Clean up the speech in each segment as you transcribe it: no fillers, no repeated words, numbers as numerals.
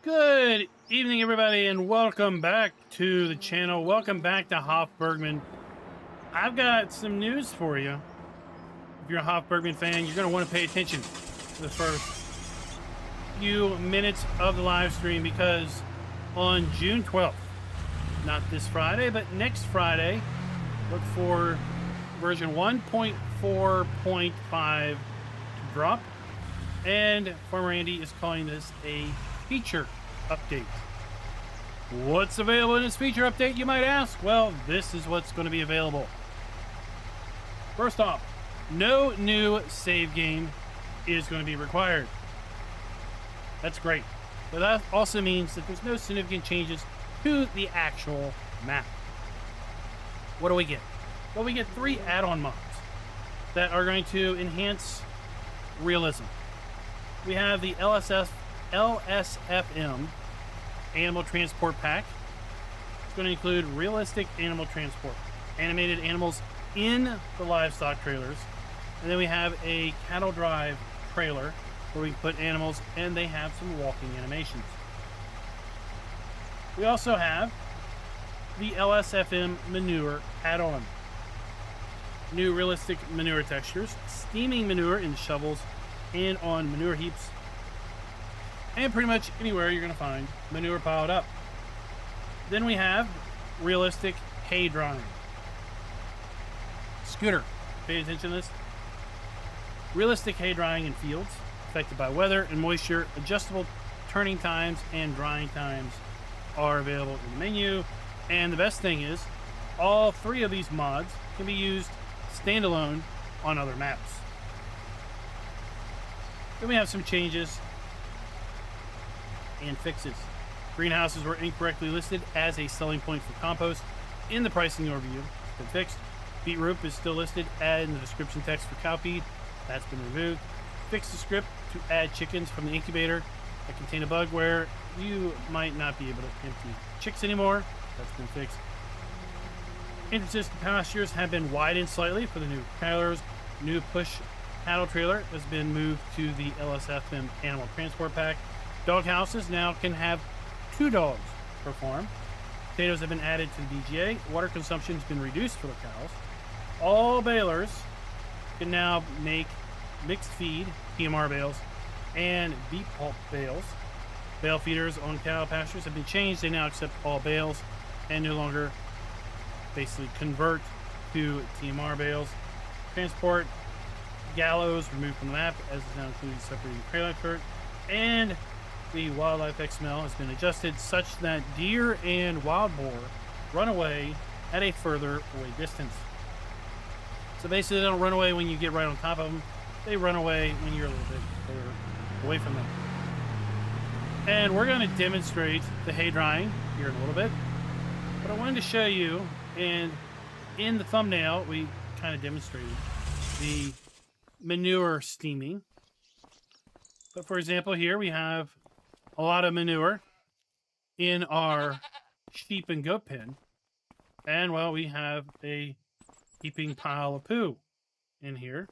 Good evening, everybody, and welcome back to the channel. Welcome back to Bergmann. I've got some news for you. If you're a Bergmann fan, you're going to want to pay attention to the first few minutes of the live stream because on June 12th, not this Friday, but next Friday, look for version 1.4.5 to drop. And Farmer Andy is calling this a feature update. What's available in this feature update, you might ask? Well, this is what's going to be available. First off, no new save game is going to be required. That's great. But that also means that there's no significant changes to the actual map. What do we get? Well, we get 3 add-on mods that are going to enhance realism. We have the LSFM Animal Transport Pack. It's going to include realistic animal transport, animated animals in the livestock trailers, and then we have a cattle drive trailer where we can put animals and they have some walking animations. We also have the LSFM Manure add-on. New realistic manure textures, steaming manure in shovels and on manure heaps, and pretty much anywhere you're going to find manure piled up. Then we have realistic hay drying. Scooter, pay attention to this. Realistic hay drying in fields affected by weather and moisture. Adjustable turning times and drying times are available in the menu. And the best thing is, all 3 of these mods can be used standalone on other maps. Then we have some changes and fixes. Greenhouses were incorrectly listed as a selling point for compost in the pricing overview. It's been fixed. Beetroot is still listed in the description text for cow feed. That's been removed. Fixed the script to add chickens from the incubator that contain a bug where you might not be able to empty chicks anymore. That's been fixed. Entrances to pastures have been widened slightly for the new trailers. New push cattle trailer has been moved to the LSFM Animal Transport Pack. Dog houses now can have 2 dogs per farm. Potatoes have been added to the BGA. Water consumption has been reduced for the cows. All balers can now make mixed feed, PMR bales, and beet pulp bales. Bale feeders on cow pastures have been changed. They now accept all bales and no longer basically convert to TMR bales. Transport gallows removed from the map as is now including separating trailer cart, and the wildlife XML has been adjusted such that deer and wild boar run away at a further away distance. So basically they don't run away when you get right on top of them, they run away when you're a little bit further away from them. And we're going to demonstrate the hay drying here in a little bit, but I wanted to show you, and in the thumbnail we kind of demonstrated the manure steaming. But for example, here we have a lot of manure in our sheep and goat pen, and well, we have a heaping pile of poo in here.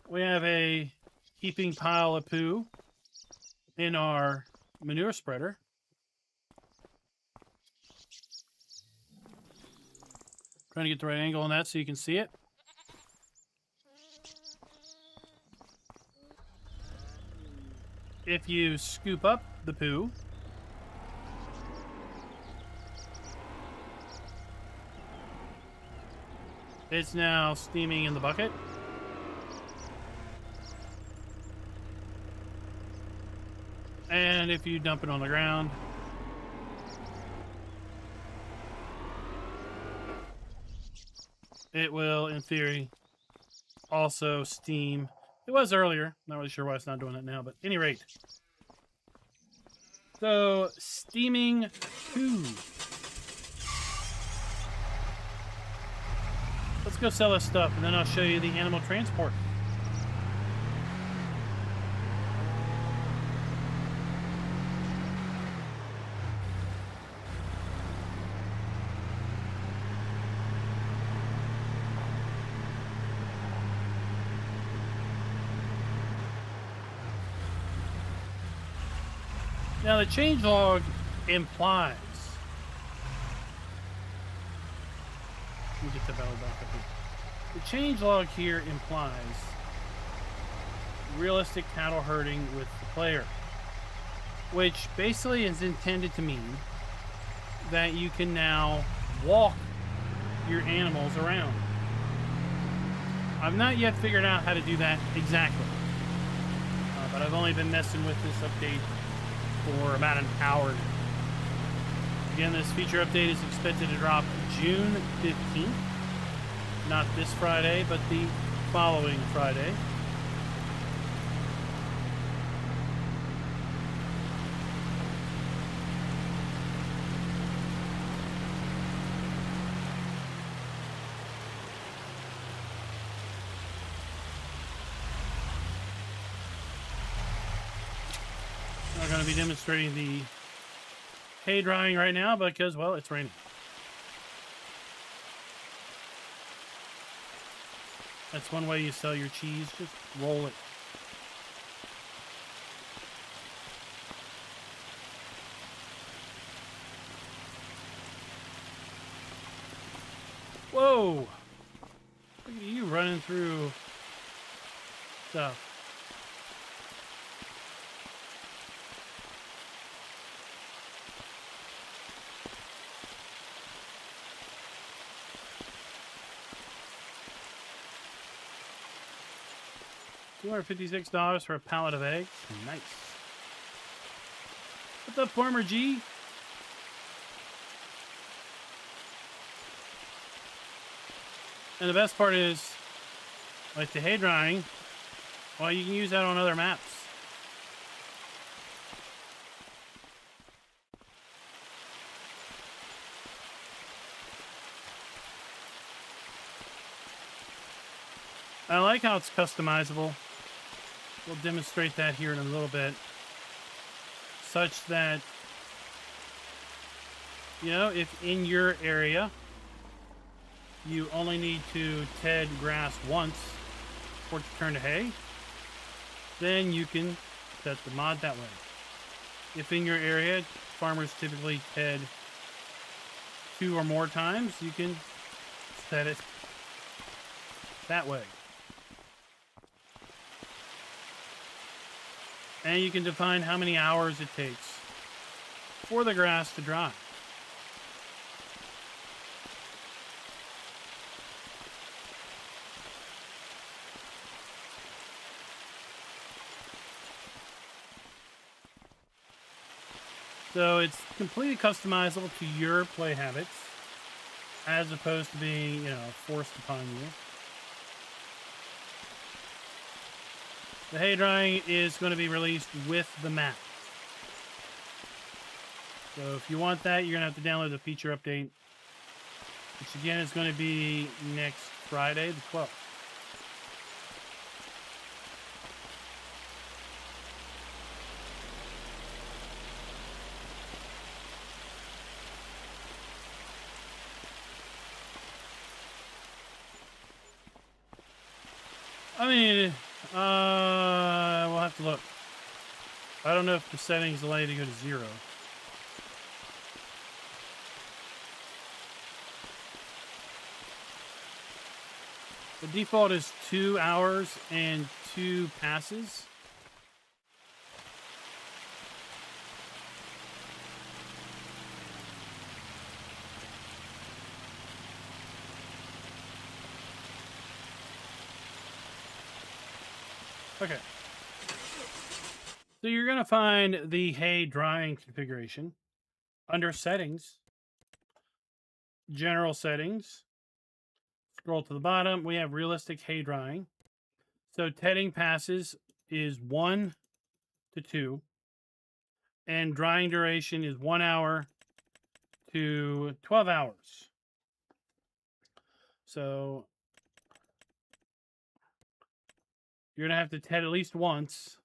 We have a heaping pile of poo in our manure spreader. Trying to get the right angle on that so you can see it. If you scoop up the poo, it's now steaming in the bucket. And if you dump it on the ground, it will, in theory, also steam. It was earlier. Not really sure why it's not doing it now, but at any rate. So, steaming poo. Let's go sell this stuff, and then I'll show you the animal transport. Now, the changelog implies. Let me get the belly back up here. The changelog here implies realistic cattle herding with the player, which basically is intended to mean that you can now walk your animals around. I've not yet figured out how to do that exactly, but I've only been messing with this update for about an hour now. Again, this feature update is expected to drop June 15th. Not this Friday, but the following Friday. I'm going to be demonstrating the hay drying right now because, well, it's raining. That's one way you sell your cheese. Just roll it. Whoa! Look at you running through stuff. $256 for a pallet of eggs. Nice. What's up, Farmer G? And the best part is, like the hay drying, well, you can use that on other maps. I like how it's customizable. We'll demonstrate that here in a little bit. Such that, you know, if in your area you only need to ted grass once for it to turn to hay, then you can set the mod that way. If in your area farmers typically ted 2 or more times, you can set it that way. And you can define how many hours it takes for the grass to dry. So it's completely customizable to your play habits, as opposed to being, you know, forced upon you. The hay drying is going to be released with the map. So if you want that, you're going to have to download the feature update, which again is going to be next Friday, the 12th. I mean, we'll have to look. I don't know if the settings allow you to go to 0. The default is 2 hours and 2 passes. Okay. So you're going to find the hay drying configuration under settings, general settings. Scroll to the bottom. We have realistic hay drying. So tedding passes is 1 to 2. And drying duration is 1 hour to 12 hours. So you're going to have to ted at least once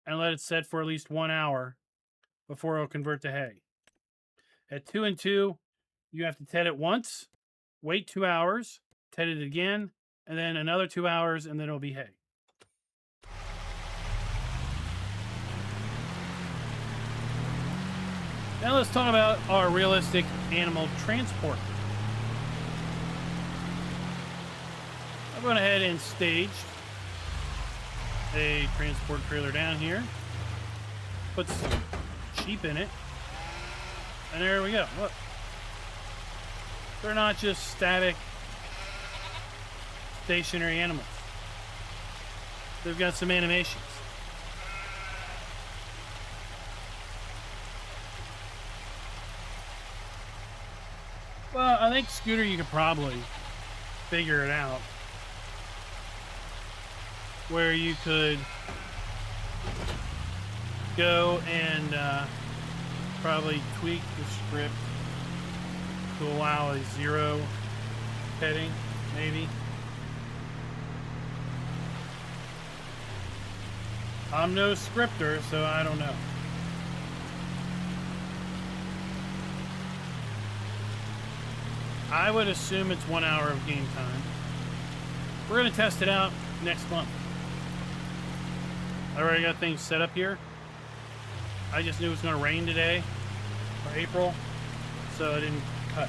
and let it set for at least 1 hour before it'll convert to hay. At 2 and 2, you have to ted it once, wait 2 hours, ted it again, and then another 2 hours, and then it'll be hay. Now let's talk about our realistic animal transport. I went ahead and staged a transport trailer down here. Put some sheep in it. And there we go. Look. They're not just static, stationary animals. They've got some animations. Well, I think Scooter, you could probably figure it out. Where you could go and probably tweak the script to allow a 0 petting, maybe. I'm no scripter, so I don't know. I would assume it's 1 hour of game time. We're going to test it out next month. I already got things set up here. I just knew it was going to rain today, or April, so I didn't cut.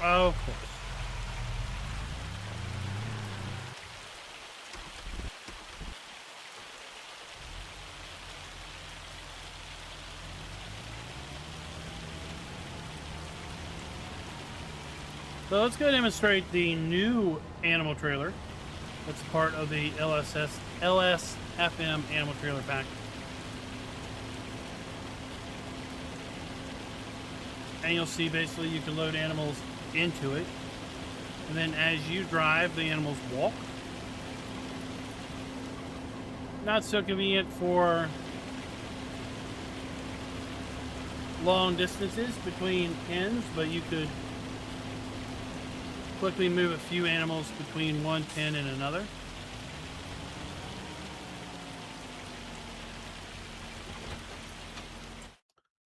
Oh, of course. So let's go demonstrate the new animal trailer. That's part of the LSFM animal trailer pack. And you'll see basically you can load animals into it. And then as you drive, the animals walk. Not so convenient for long distances between pens, but you could quickly move a few animals between one pen and another.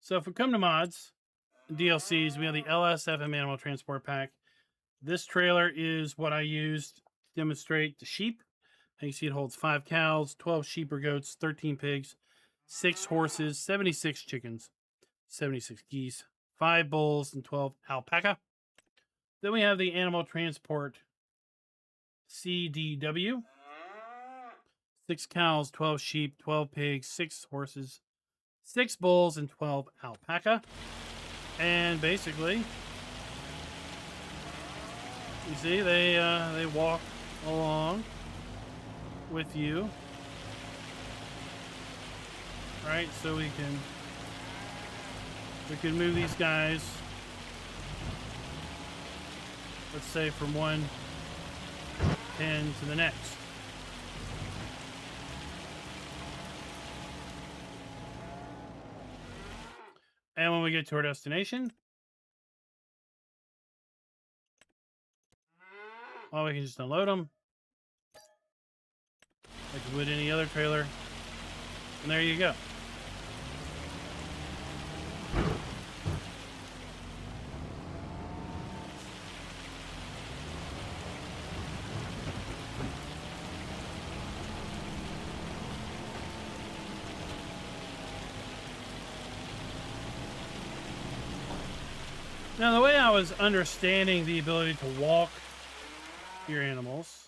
So if we come to mods, DLCs, we have the LSFM Animal Transport Pack. This trailer is what I used to demonstrate the sheep. You see it holds 5 cows, 12 sheep or goats, 13 pigs, 6 horses, 76 chickens, 76 geese, 5 bulls, and 12 alpaca. Then we have the Animal Transport CDW. 6 cows, 12 sheep, 12 pigs, 6 horses, 6 bulls, and 12 alpaca. And basically, you see they walk along with you, right? So we can move these guys, let's say, from one pen to the next. And when we get to our destination, well, we can just unload them like we would any other trailer. And there you go. Now, the way I was understanding the ability to walk your animals,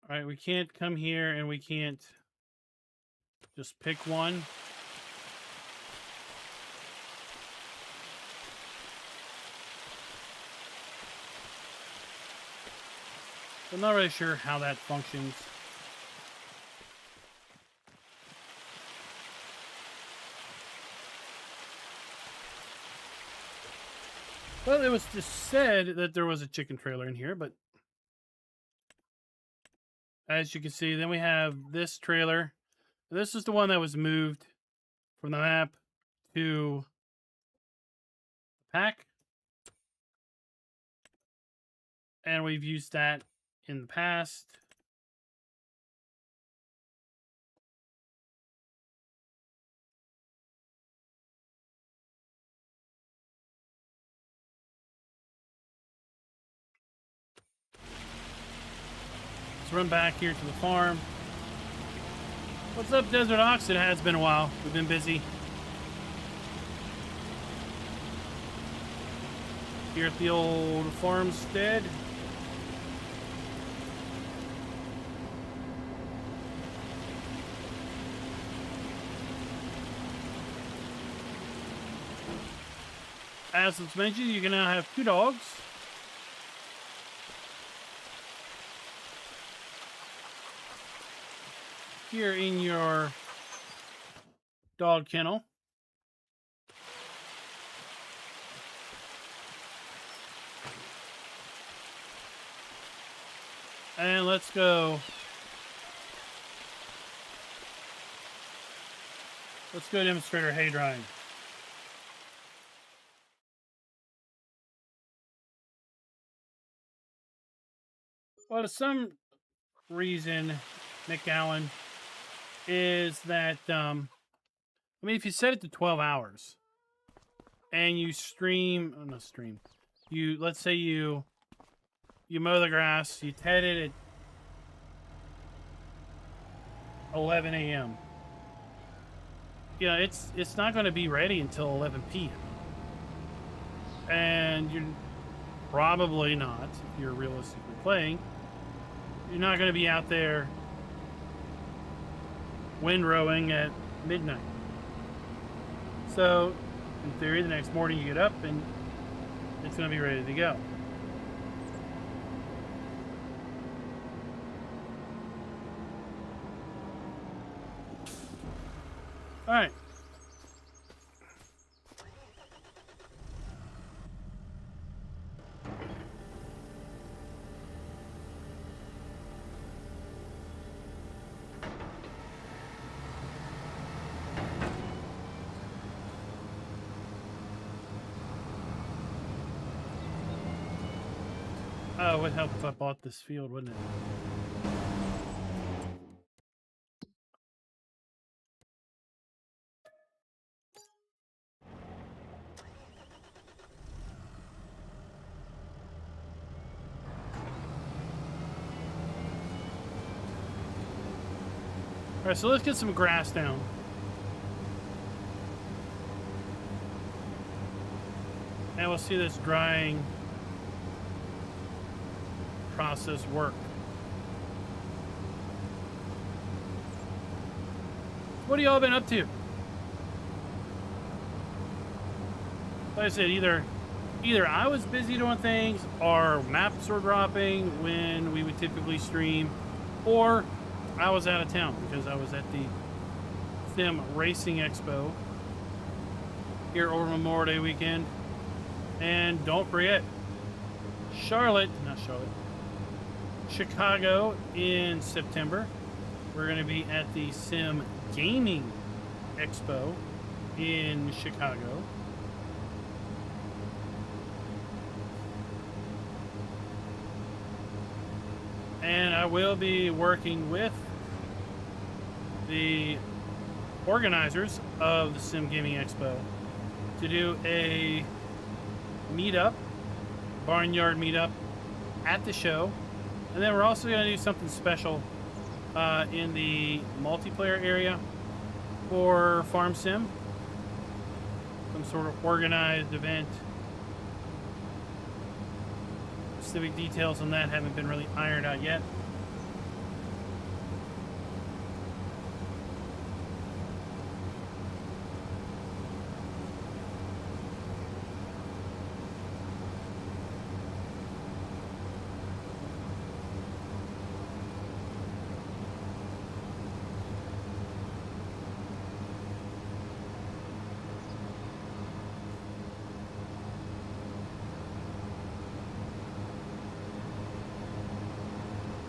all right, we can't come here and we can't just pick one. I'm not really sure how that functions. Well, it was just said that there was a chicken trailer in here, but as you can see, then we have this trailer This is the one that was moved from the map to the pack. And we've used that in the past. Let's run back here to the farm. What's up, Desert Ox? It has been a while. We've been busy. Here at the old farmstead. As it's mentioned, you can now have 2 dogs. Here in your dog kennel. And let's go. Let's go demonstrate our hay drying. Well, to some reason, McGowan, is that, I mean, if you set it to 12 hours and you stream, oh, not stream, you, let's say you mow the grass, you ted it at 11 a.m. Yeah, it's not going to be ready until 11 p.m. And you're probably not, if you're realistically playing, you're not going to be out there windrowing at midnight. So, in theory, the next morning you get up and it's going to be ready to go. All right. Oh, it would help if I bought this field, wouldn't it? All right, so let's get some grass down. And we'll see this drying process work. What have y'all been up to? Like I said, either I was busy doing things, or maps were dropping when we would typically stream, or I was out of town because I was at the Sim Racing Expo here over Memorial Day weekend. And don't forget, Chicago in September. We're going to be at the Sim Gaming Expo in Chicago. And I will be working with the organizers of the Sim Gaming Expo to do a meetup, barnyard meetup at the show. And then we're also going to do something special in the multiplayer area for Farm Sim. Some sort of organized event. Specific details on that haven't been really ironed out yet.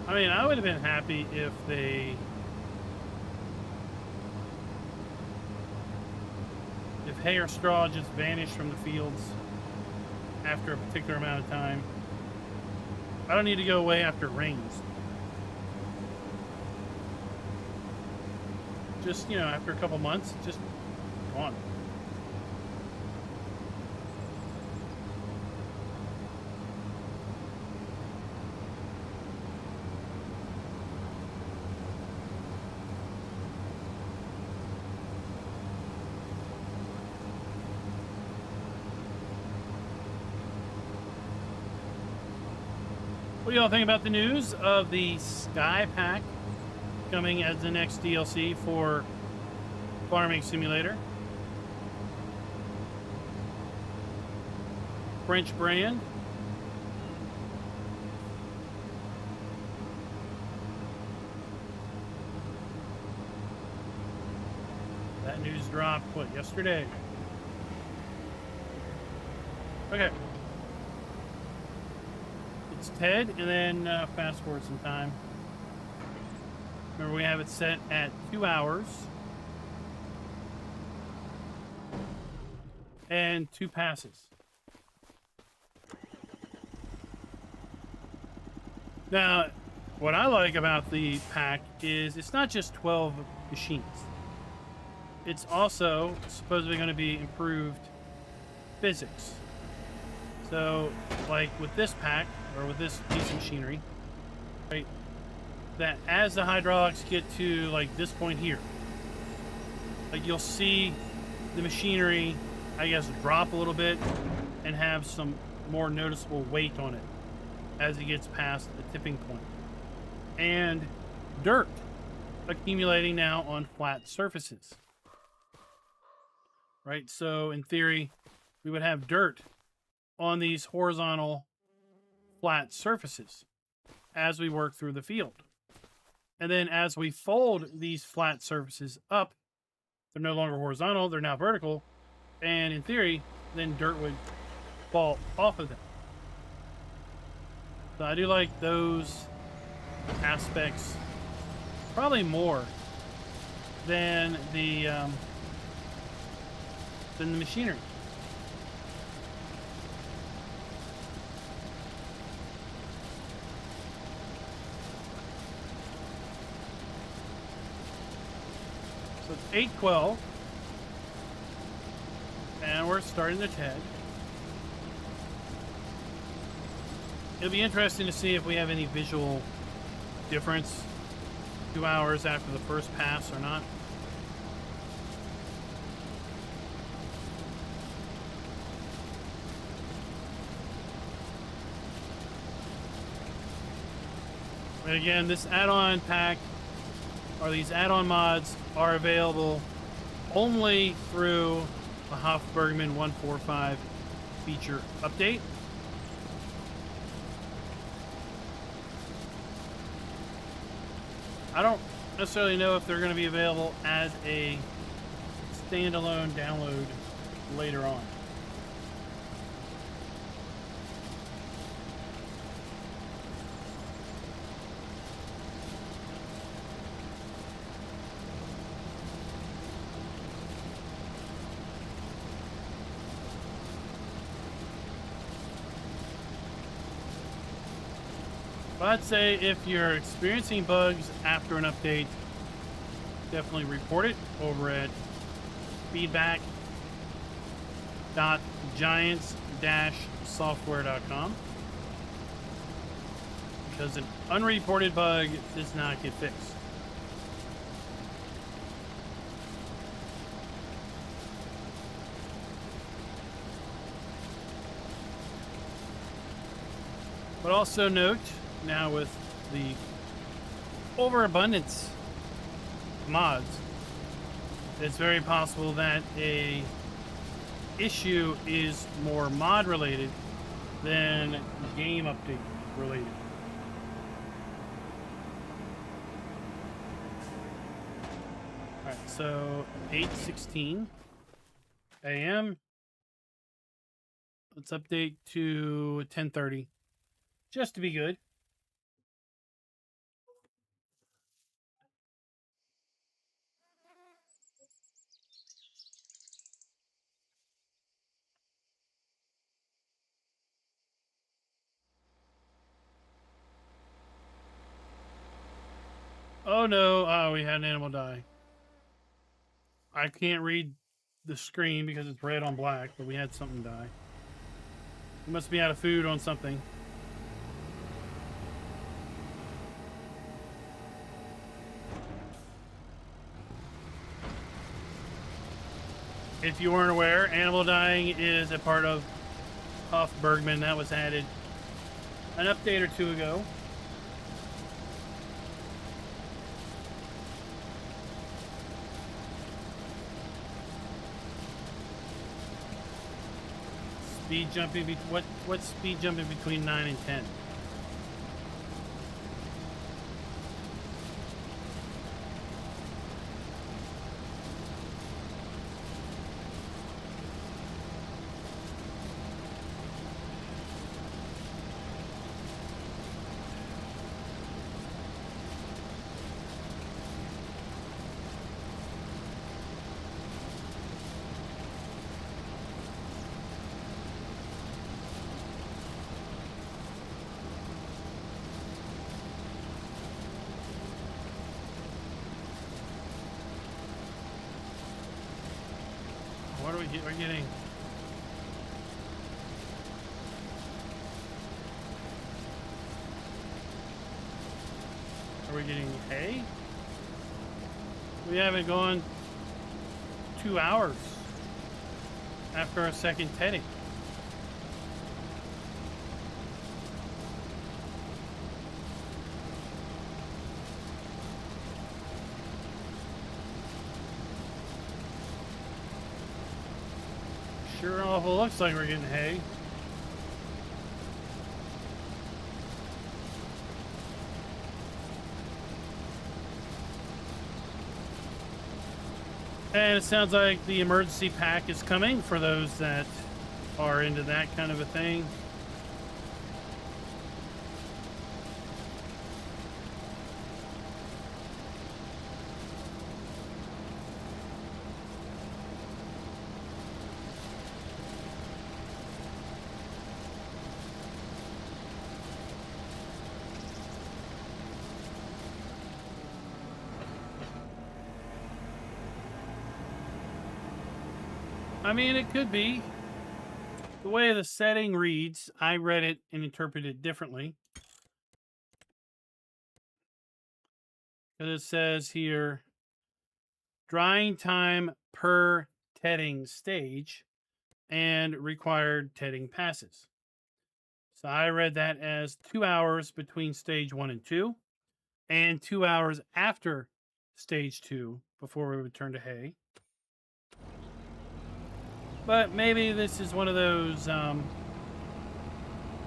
I mean, I would have been happy if they hay or straw just vanish from the fields after a particular amount of time. I don't need to go away after it rains. Just, you know, after a couple months, just gone. What do y'all think about the news of the Sky Pack coming as the next DLC for Farming Simulator? French brand. That news dropped, what, yesterday? Okay. It's Ted, and then fast forward some time. Remember, we have it set at 2 hours and 2 passes. Now, what I like about the pack is it's not just 12 machines. It's also supposedly going to be improved physics. So, like with this pack, or with this piece of machinery, right, that as the hydraulics get to like this point here, like you'll see the machinery, I guess, drop a little bit and have some more noticeable weight on it as it gets past the tipping point. And dirt accumulating now on flat surfaces. Right? So in theory, we would have dirt on these horizontal flat surfaces as we work through the field. And then as we fold these flat surfaces up, they're no longer horizontal, they're now vertical. And in theory, then dirt would fall off of them. So I do like those aspects probably more than the machinery. So it's 8:12, and we're starting the TED. It'll be interesting to see if we have any visual difference 2 hours after the first pass or not. And again, this add-on pack, or these add-on mods, are available only through the Bergmann 145 feature update. I don't necessarily know if they're going to be available as a standalone download later on. But I'd say if you're experiencing bugs after an update, definitely report it over at feedback.giants-software.com, because an unreported bug does not get fixed. But also note, now with the overabundance mods, it's very possible that a issue is more mod related than game update related. Alright, so 8:16 a.m. Let's update to 10:30 just to be good. Oh no, we had an animal die. I can't read the screen because it's red on black, but we had something die. We must be out of food on something. If you weren't aware, animal dying is a part of Bergmann that was added an update or two ago. Speed jumping, what's speed jumping between 9 and 10? What are we getting? We're getting. Are we getting hay? We haven't gone 2 hours after our second tedding. Sure awful looks like we're getting hay. And it sounds like the emergency pack is coming for those that are into that kind of a thing. I mean, it could be. The way the setting reads, I read it and interpreted it differently. Because it says here, drying time per tedding stage and required tedding passes. So I read that as 2 hours between stage 1 and 2, and 2 hours after stage 2 before we return to hay. But maybe this is one of those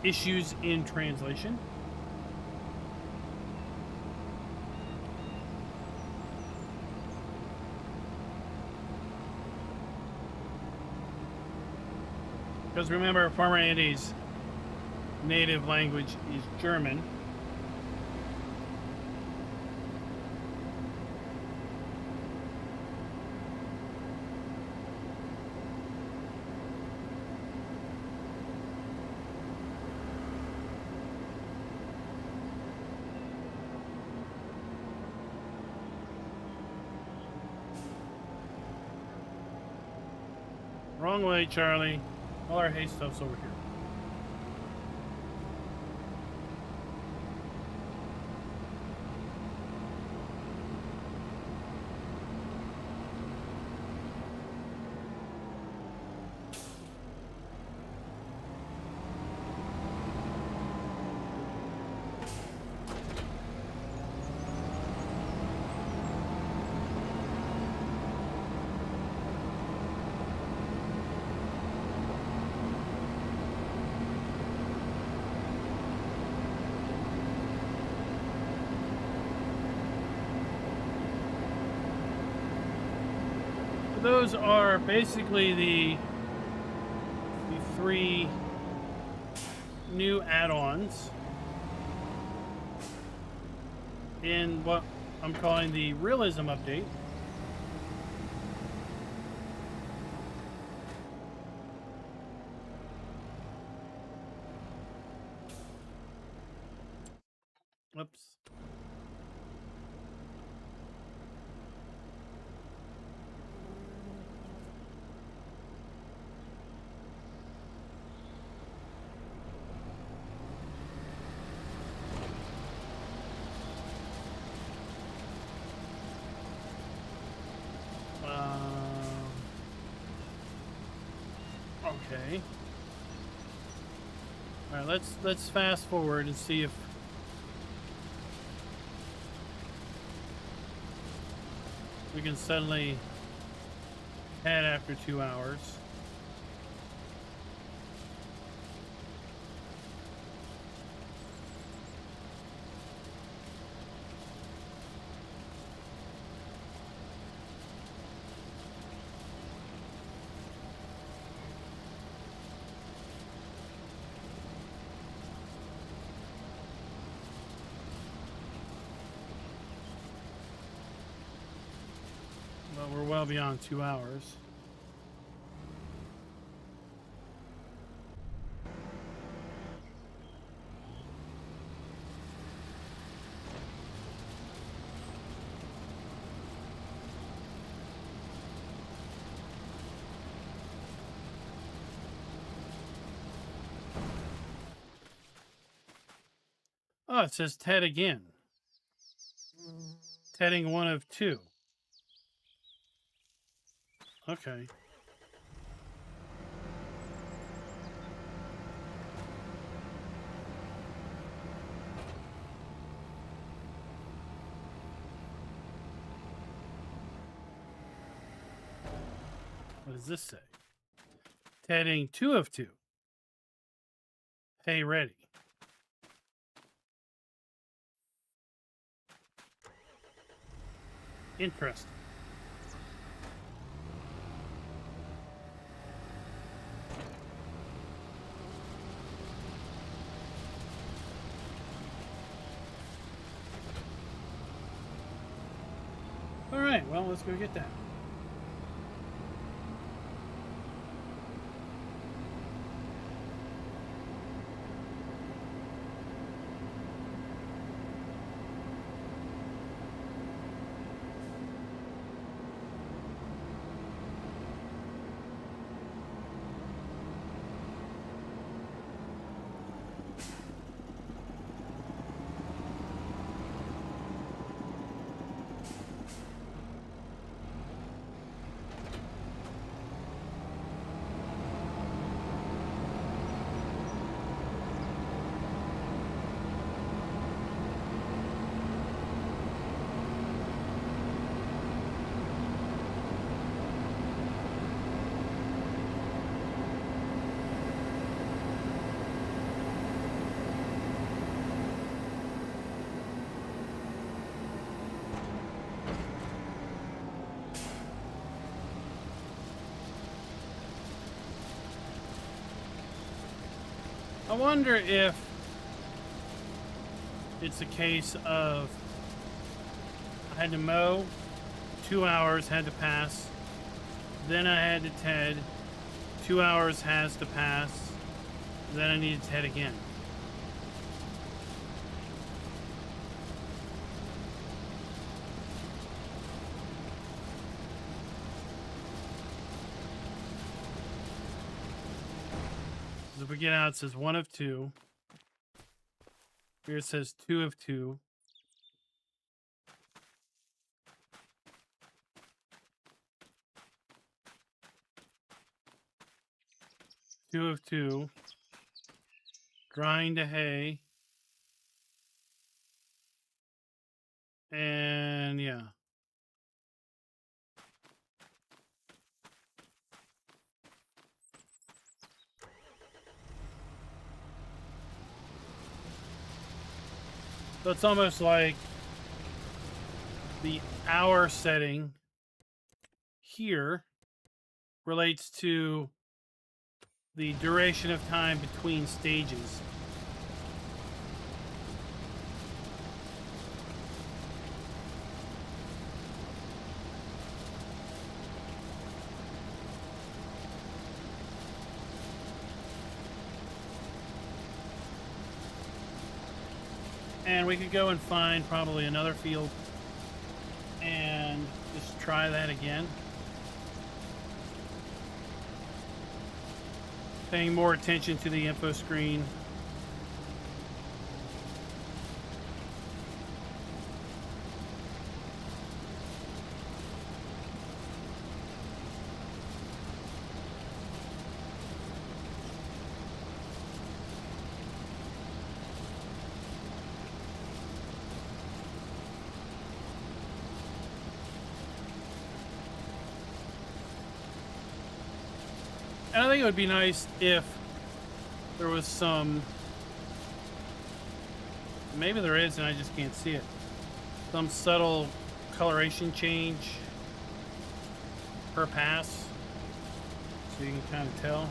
issues in translation. Because remember, Farmer Andy's native language is German. Wrong way, Charlie. All our hay stuff's over here. Those are basically the three new add-ons in what I'm calling the realism update. Whoops. Okay. All right, let's fast forward and see if we can suddenly head after 2 hours. Well, we're well beyond 2 hours. Oh, it says Ted again. Tedding 1 of 2. Okay. What does this say? Tedding 2 of 2. Hey, ready. Interesting. All right, well, let's go get that. I wonder if it's a case of I had to mow, 2 hours had to pass, then I had to ted, 2 hours has to pass, then I need to ted again. If we get out, it says 1 of 2. Here it says 2 of 2. Two of 2. Drying to hay. And yeah. So it's almost like the hour setting here relates to the duration of time between stages. And we could go and find probably another field and just try that again. Paying more attention to the info screen. And I think it would be nice if there was some, maybe there is and I just can't see it, some subtle coloration change per pass, so you can kind of tell.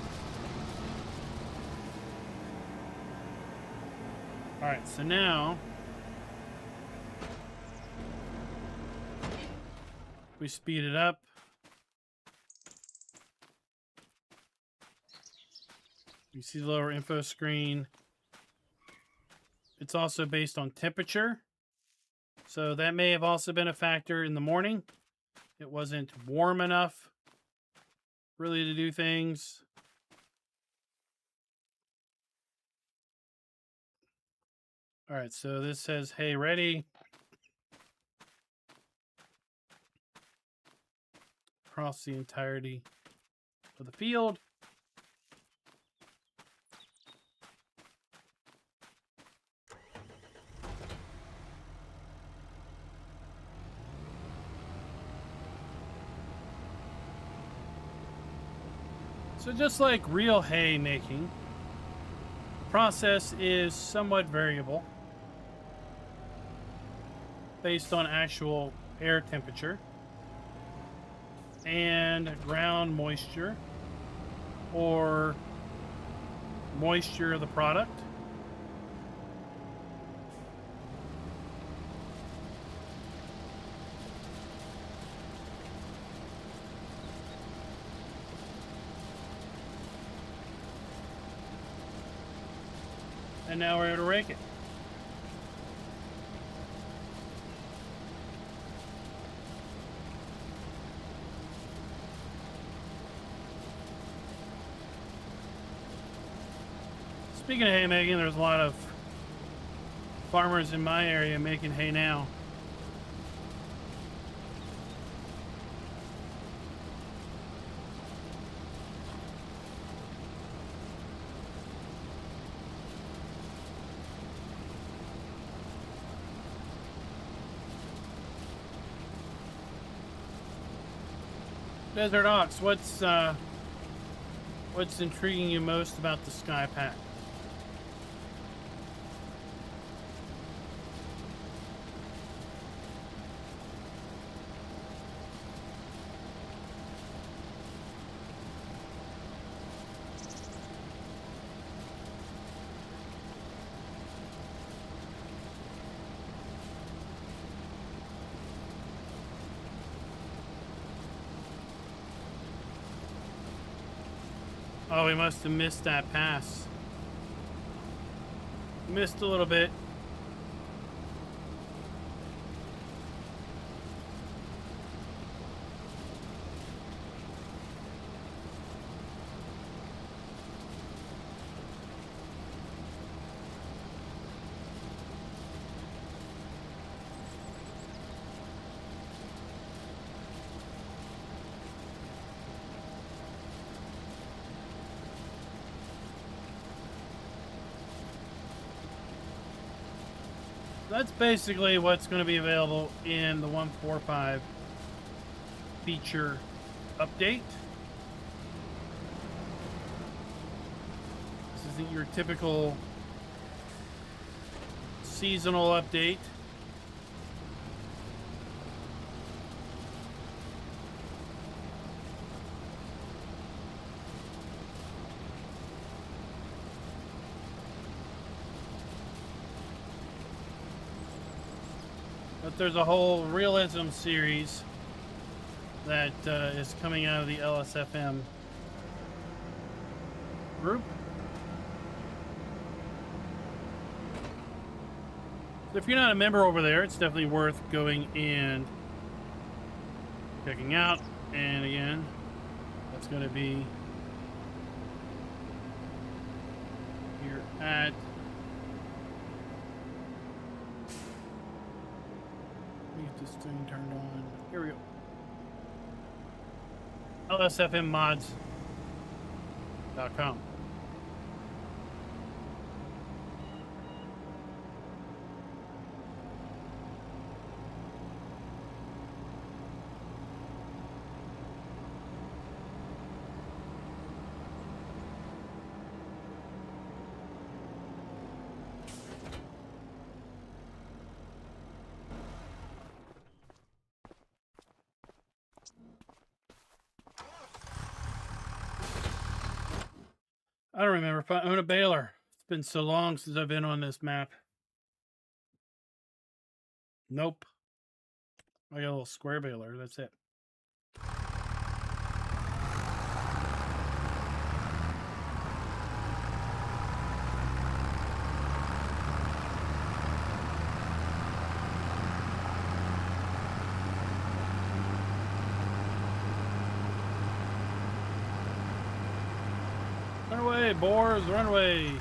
All right, so now we speed it up. You see the lower info screen. It's also based on temperature. So that may have also been a factor in the morning. It wasn't warm enough really to do things. All right, so this says, hey, ready. Across the entirety of the field. So just like real hay making, the process is somewhat variable based on actual air temperature and ground moisture or moisture of the product. And now we're able to rake it. Speaking of hay making, there's a lot of farmers in my area making hay now. Desert Ox, what's intriguing you most about the Sky Pack? Oh, we must have missed that pass. Missed a little bit. That's basically what's going to be available in the 1.45 feature update. This isn't your typical seasonal update. But there's a whole realism series that is coming out of the LSFM group. So if you're not a member over there, it's definitely worth going and checking out. And again, that's going to be here at this thing turned on. Here we go. LSFMmods.com. I don't remember if I own a baler. It's been so long since I've been on this map. Nope. I got a little square baler. That's it. Run away, boars, run away.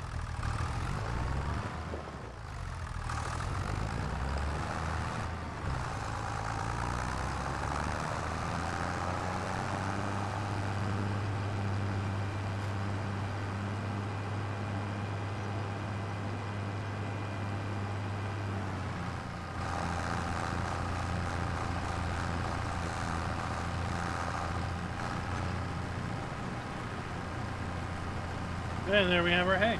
And there we have our hay.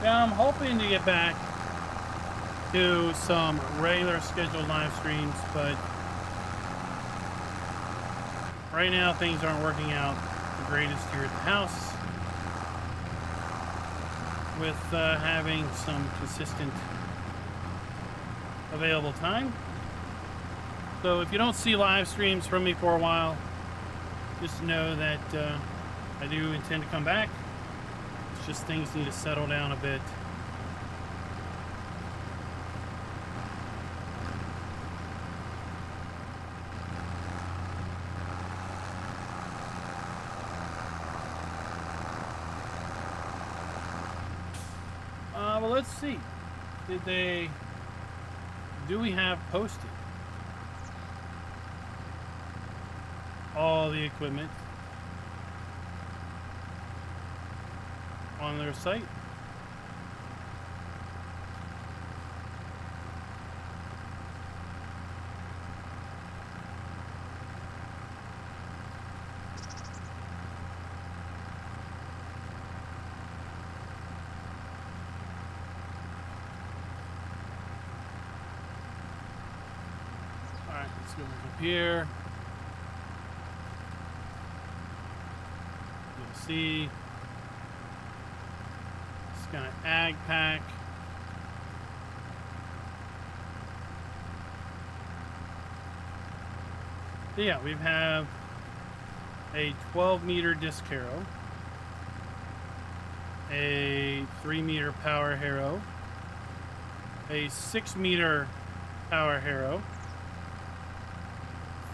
Now I'm hoping to get back to some regular scheduled live streams, but right now things aren't working out the greatest here at the house with having some consistent available time. So if you don't see live streams from me for a while, just know that I do intend to come back. It's just things need to settle down a bit. Well, let's see. Do we have posted all the equipment on their site? Let's go up here. You'll see it's got an ag pack. So yeah, we have a 12-meter disc harrow, a 3-meter power harrow, a 6-meter power harrow,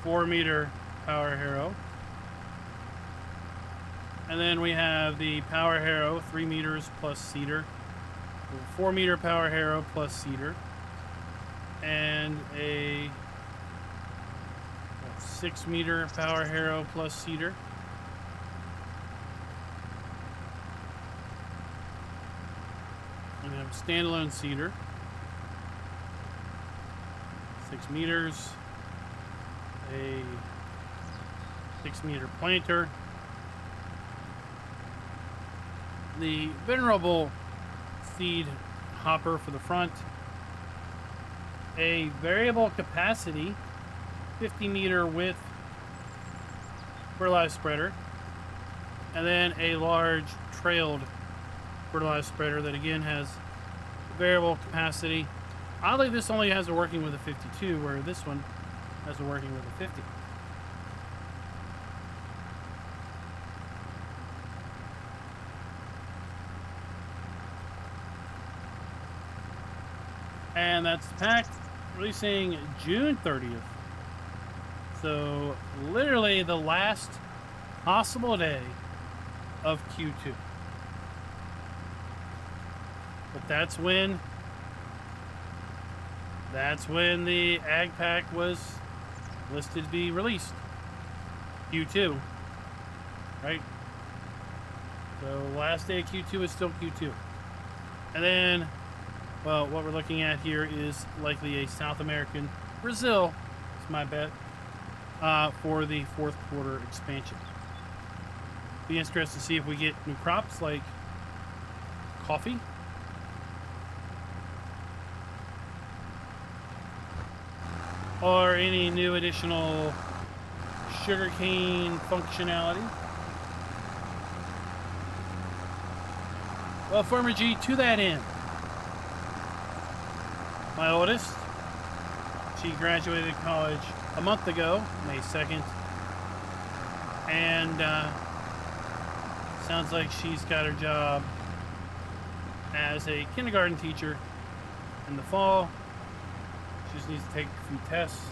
4-meter power harrow, and then we have the power harrow, 3 meters plus seeder, 4-meter power harrow plus seeder, and a 6-meter power harrow plus seeder. And we have a standalone seeder, 6 meters. A 6-meter planter, the venerable seed hopper for the front, a variable capacity 50-meter width fertilizer spreader, and then a large trailed fertilizer spreader that again has variable capacity. Oddly, this only has a working with a 52, where this one as we're working with a 50. And that's the pack, releasing June 30th. So literally the last possible day of Q2. But that's when the ag pack was listed to be released. Q2, right? So last day of Q2 is still Q2. And then Well, what we're looking at here is likely a South American, Brazil, is my bet, for the fourth quarter expansion. Be interested to see if we get new crops like coffee. Or any new additional sugarcane functionality. Well, Farmer G, to that end, my oldest, she graduated college a month ago, May 2nd, and sounds like she's got her job as a kindergarten teacher in the fall. She just needs to take a few tests,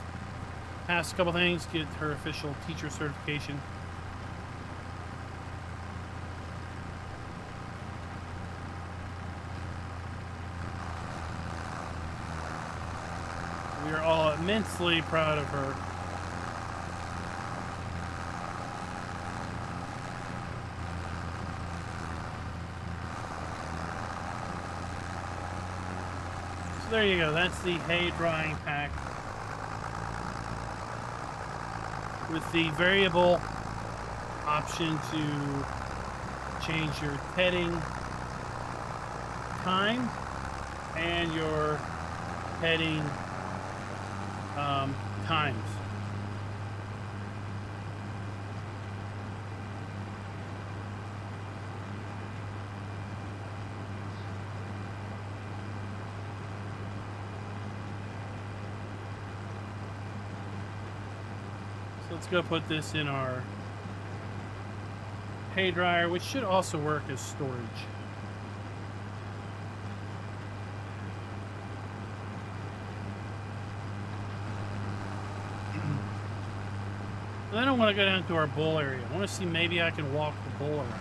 pass a couple things, get her official teacher certification. We are all immensely proud of her. So there you go. That's the hay drying pack with the variable option to change your heading time and your heading times. So let's go put this in our hay dryer, which should also work as storage. Then I want to go down to our bull area. I want to see maybe I can walk the bull around.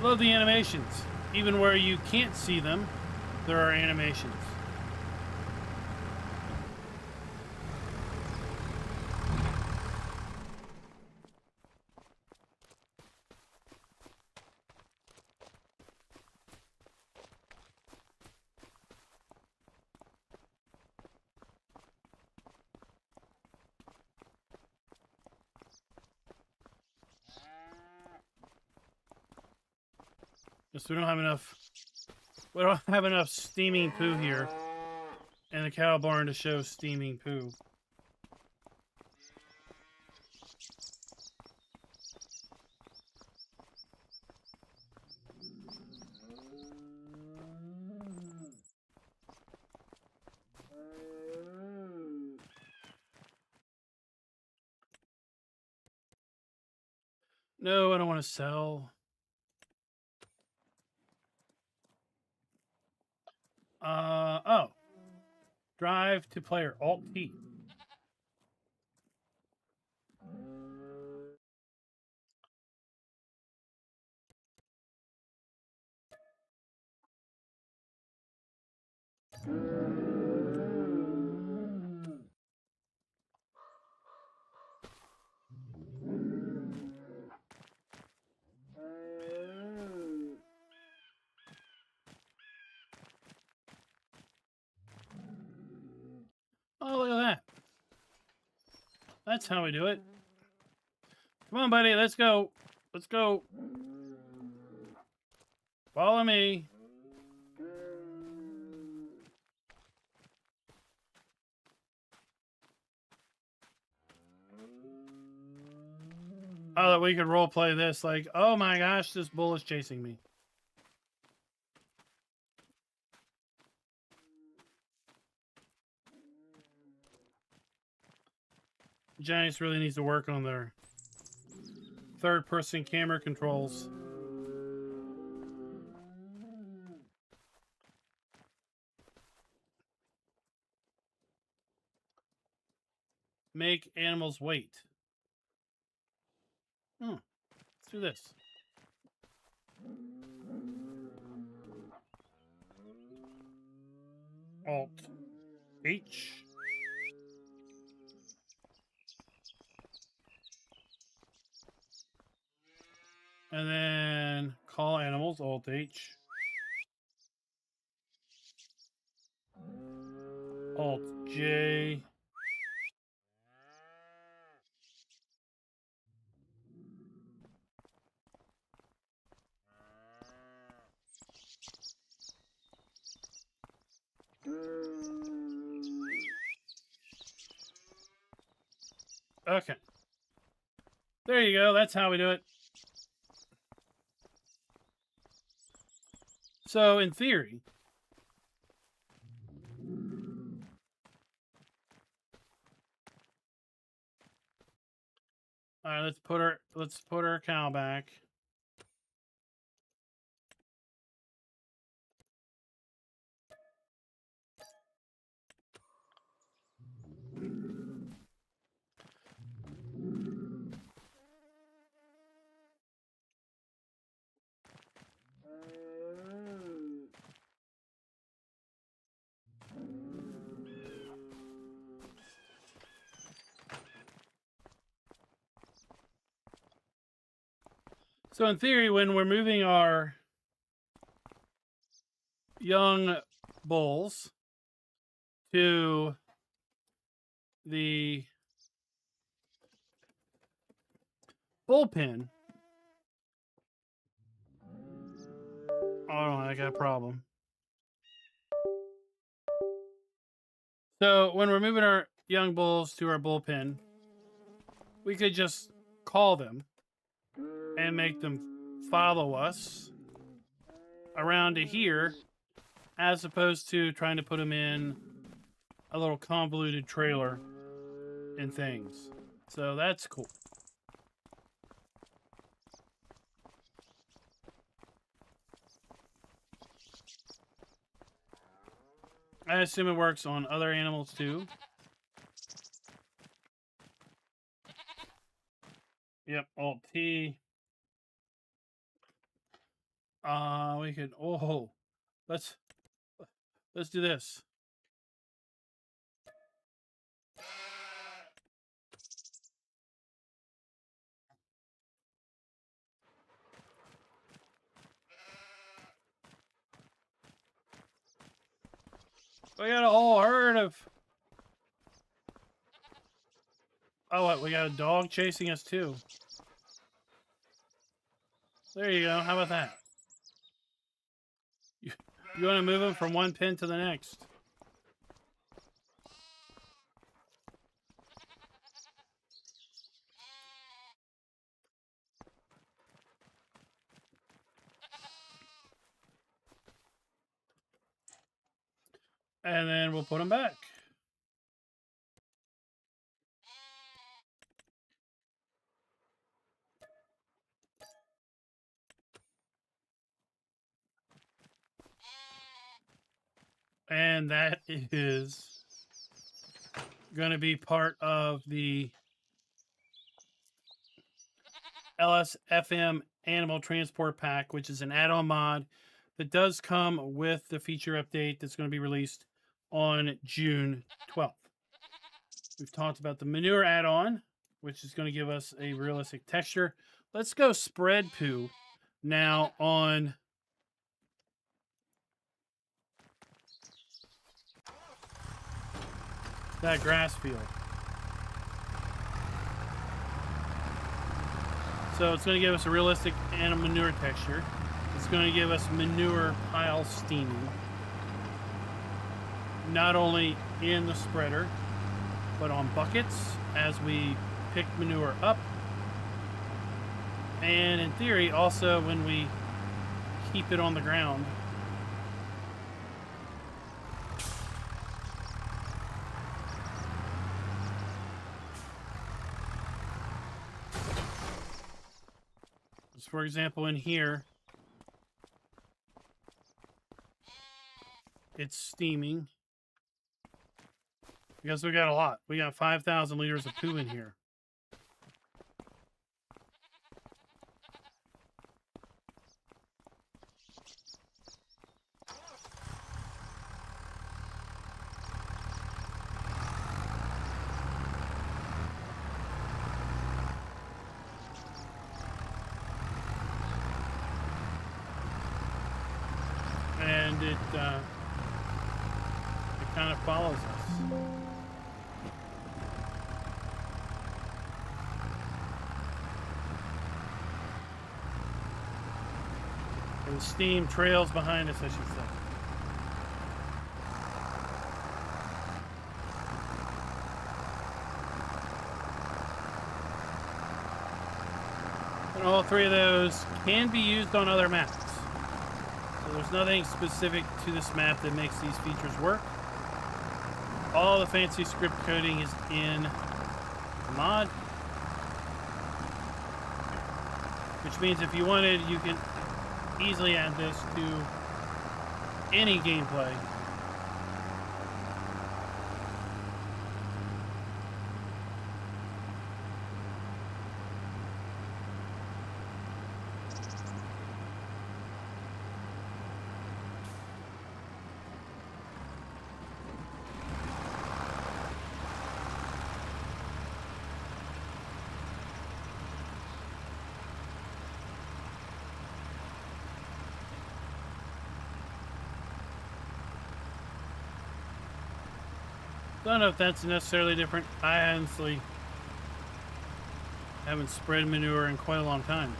Love the animations. Even where you can't see them, there are animations. Yes, we don't have enough steaming poo here in the cow barn to show steaming poo. No, I don't want to sell. Oh. Drive to player, Alt-T. Oh, look at that. That's how we do it. Come on, buddy. Let's go. Let's go. Follow me. Oh, that we could role play this. Like, oh my gosh, this bull is chasing me. Giants really needs to work on their third-person camera controls. Make animals wait. Let's do this. Alt H. And then call animals, Alt H. Alt J. Okay. There you go. That's how we do it. So, in theory, all right, let's put our cow back. So in theory, when we're moving our young bulls to the bullpen, oh, I got a problem. So when we're moving our young bulls to our bullpen, we could just call them and make them follow us around to here, as opposed to trying to put them in a little convoluted trailer and things. So that's cool. I assume it works on other animals too. Yep, Alt T. We could, let's do this. We got a whole herd of, oh, what, we got a dog chasing us too. There you go, how about that? You want to move them from one pen to the next. And then we'll put them back. And that is going to be part of the LSFM Animal Transport Pack, which is an add-on mod that does come with the feature update that's going to be released on June 12th. We've talked about the manure add-on, which is going to give us a realistic texture. Let's go spread poo now on that grass field. So it's going to give us a realistic animal manure texture. It's going to give us manure pile steaming. Not only in the spreader, but on buckets as we pick manure up. And in theory, also when we keep it on the ground. So for example, in here, it's steaming. Because we got a lot. We got 5,000 liters of poo in here. and it kind of follows us. And the steam trails behind us, I should say. And all three of those can be used on other maps. So there's nothing specific to this map that makes these features work. All the fancy script coding is in the mod. Which means if you wanted, you can easily add this to any gameplay. Don't know if that's necessarily different. I honestly haven't spread manure in quite a long time.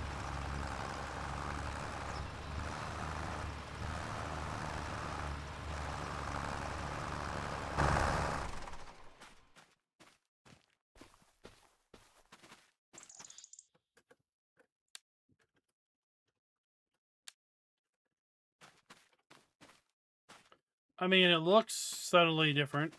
I mean, it looks subtly different.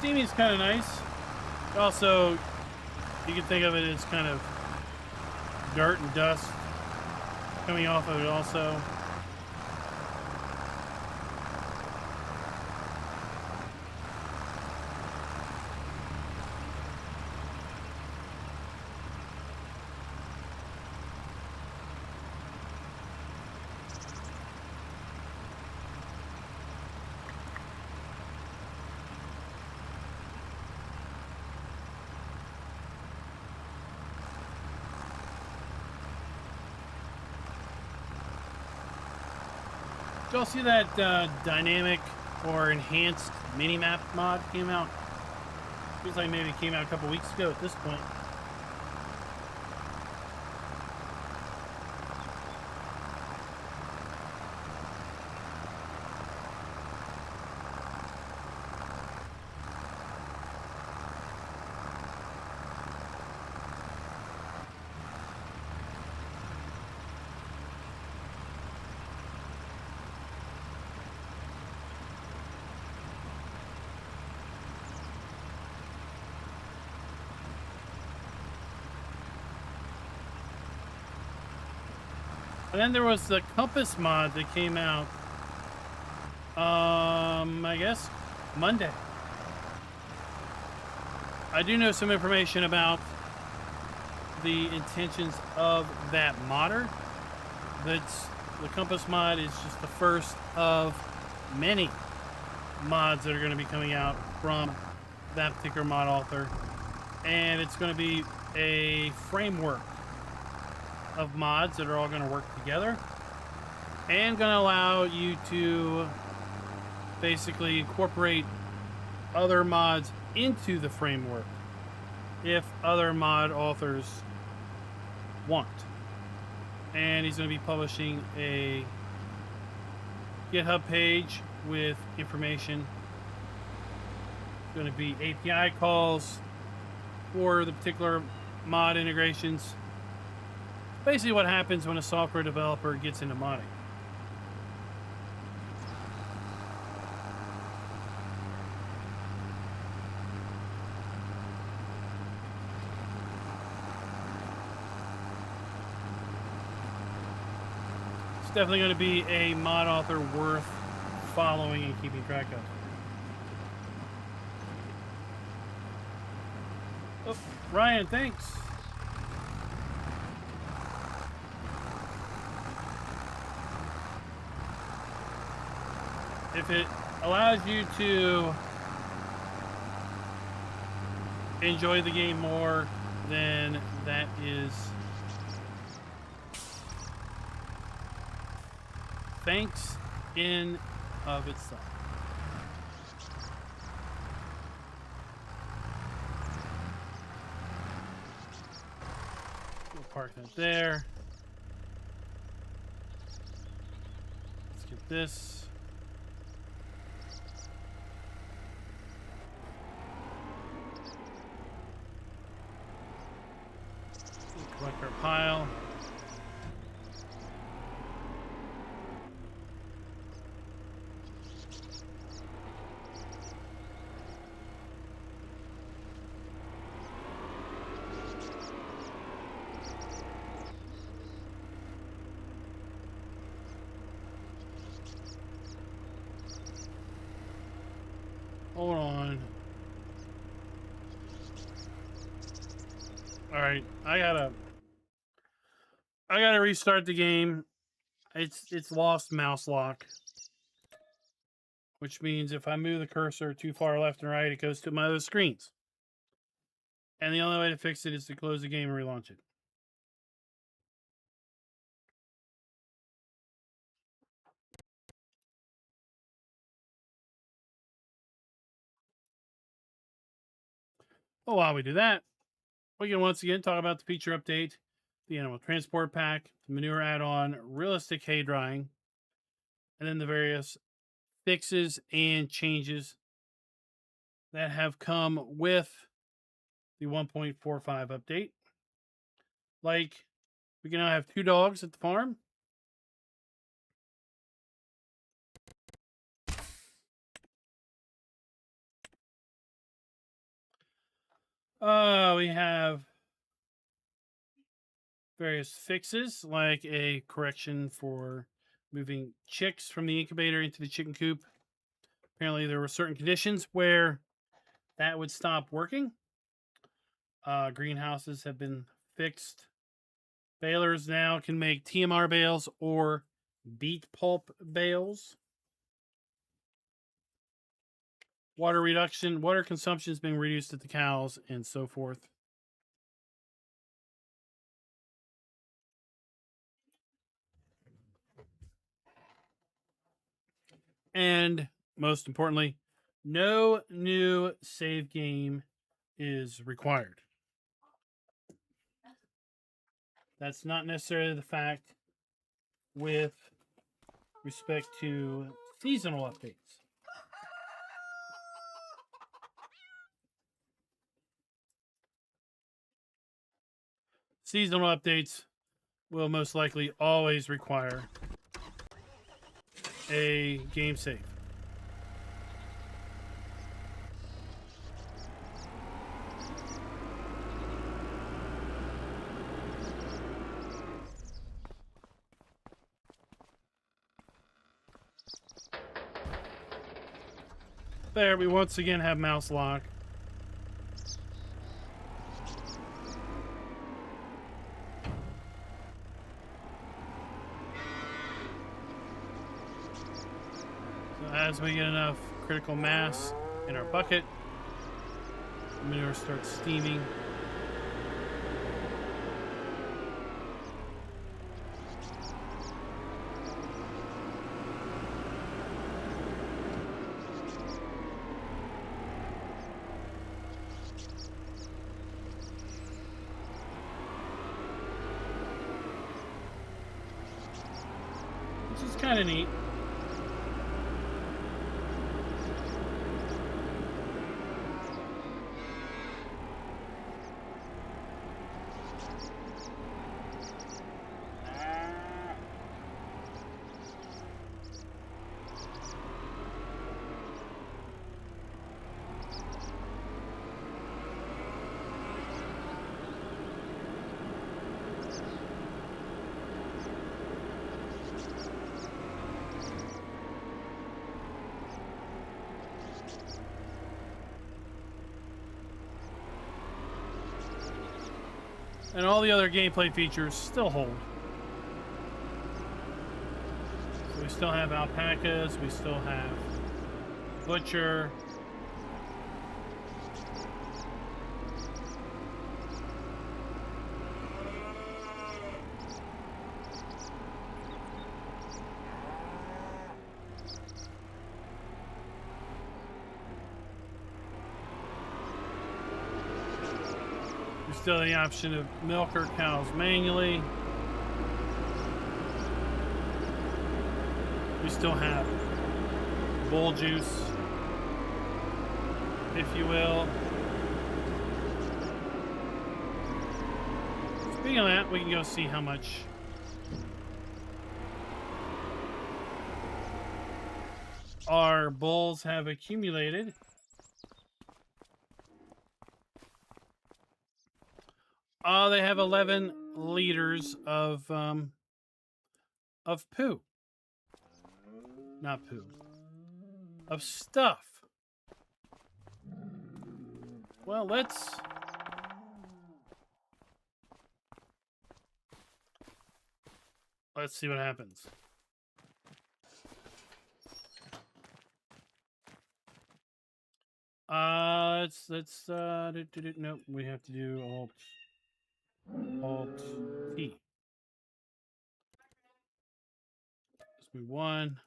Steamy is kind of nice. Also, you can think of it as kind of dirt and dust coming off of it also. Did y'all see that dynamic or enhanced mini-map mod came out? Feels like maybe it came out a couple weeks ago at this point. And then there was the compass mod that came out, I guess Monday. I do know some information about the intentions of that modder. The compass mod is just the first of many mods that are going to be coming out from that particular mod author. And it's going to be a framework of mods that are all going to work together and going to allow you to basically incorporate other mods into the framework if other mod authors want. And he's going to be publishing a GitHub page with information. It's going to be API calls for the particular mod integrations. Basically what happens when a software developer gets into modding. definitely going to be a mod author worth following and keeping track of. Oh, Ryan, thanks. If it allows you to enjoy the game more, then that is thanks in of itself. We'll park that there. Let's get this. Collect our pile. Hold on. All right, I gotta restart the game. It's lost mouse lock, which means if I move the cursor too far left and right, it goes to my other screens. And the only way to fix it is to close the game and relaunch it. Well, while we do that, we can once again talk about the feature update, the animal transport pack, the manure add-on, realistic hay drying, and then the various fixes and changes that have come with the 1.45 update. Like, we can now have 2 dogs at the farm. We have various fixes, like a correction for moving chicks from the incubator into the chicken coop. Apparently, there were certain conditions where that would stop working. Greenhouses have been fixed. Balers now can make TMR bales or beet pulp bales. Water consumption is being reduced at the cows, and so forth. And most importantly, no new save game is required. That's not necessarily the fact with respect to seasonal updates. Seasonal updates will most likely always require a game save. There, we once again have mouse lock. So as we get enough critical mass in our bucket, the manure starts steaming. Which is kind of neat. And all the other gameplay features still hold. So we still have alpacas, we still have butcher. Still the option of milker cows manually. We still have bull juice, if you will. Speaking of that, we can go see how much our bulls have accumulated. They have 11 liters of poo. Not poo. Of stuff. Well, let's see what happens. Nope, we have to do Alt T. Let's move one.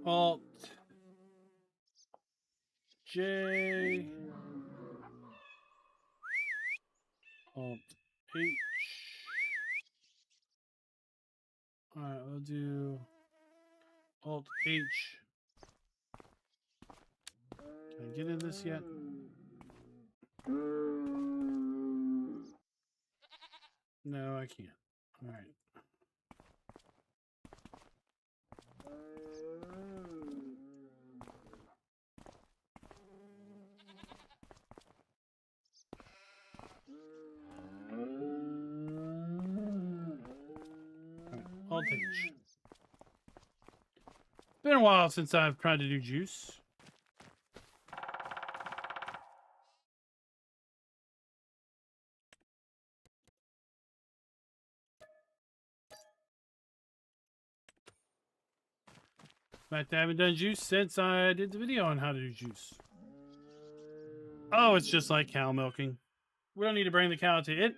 Alt J, Alt H. All right, we'll do Alt H. Can I get in this yet? No, I can't. All right. Alt H. It's been a while since I've tried to do juice. In fact, I haven't done juice since I did the video on how to do juice. Oh, it's just like cow milking. We don't need to bring the cow to it.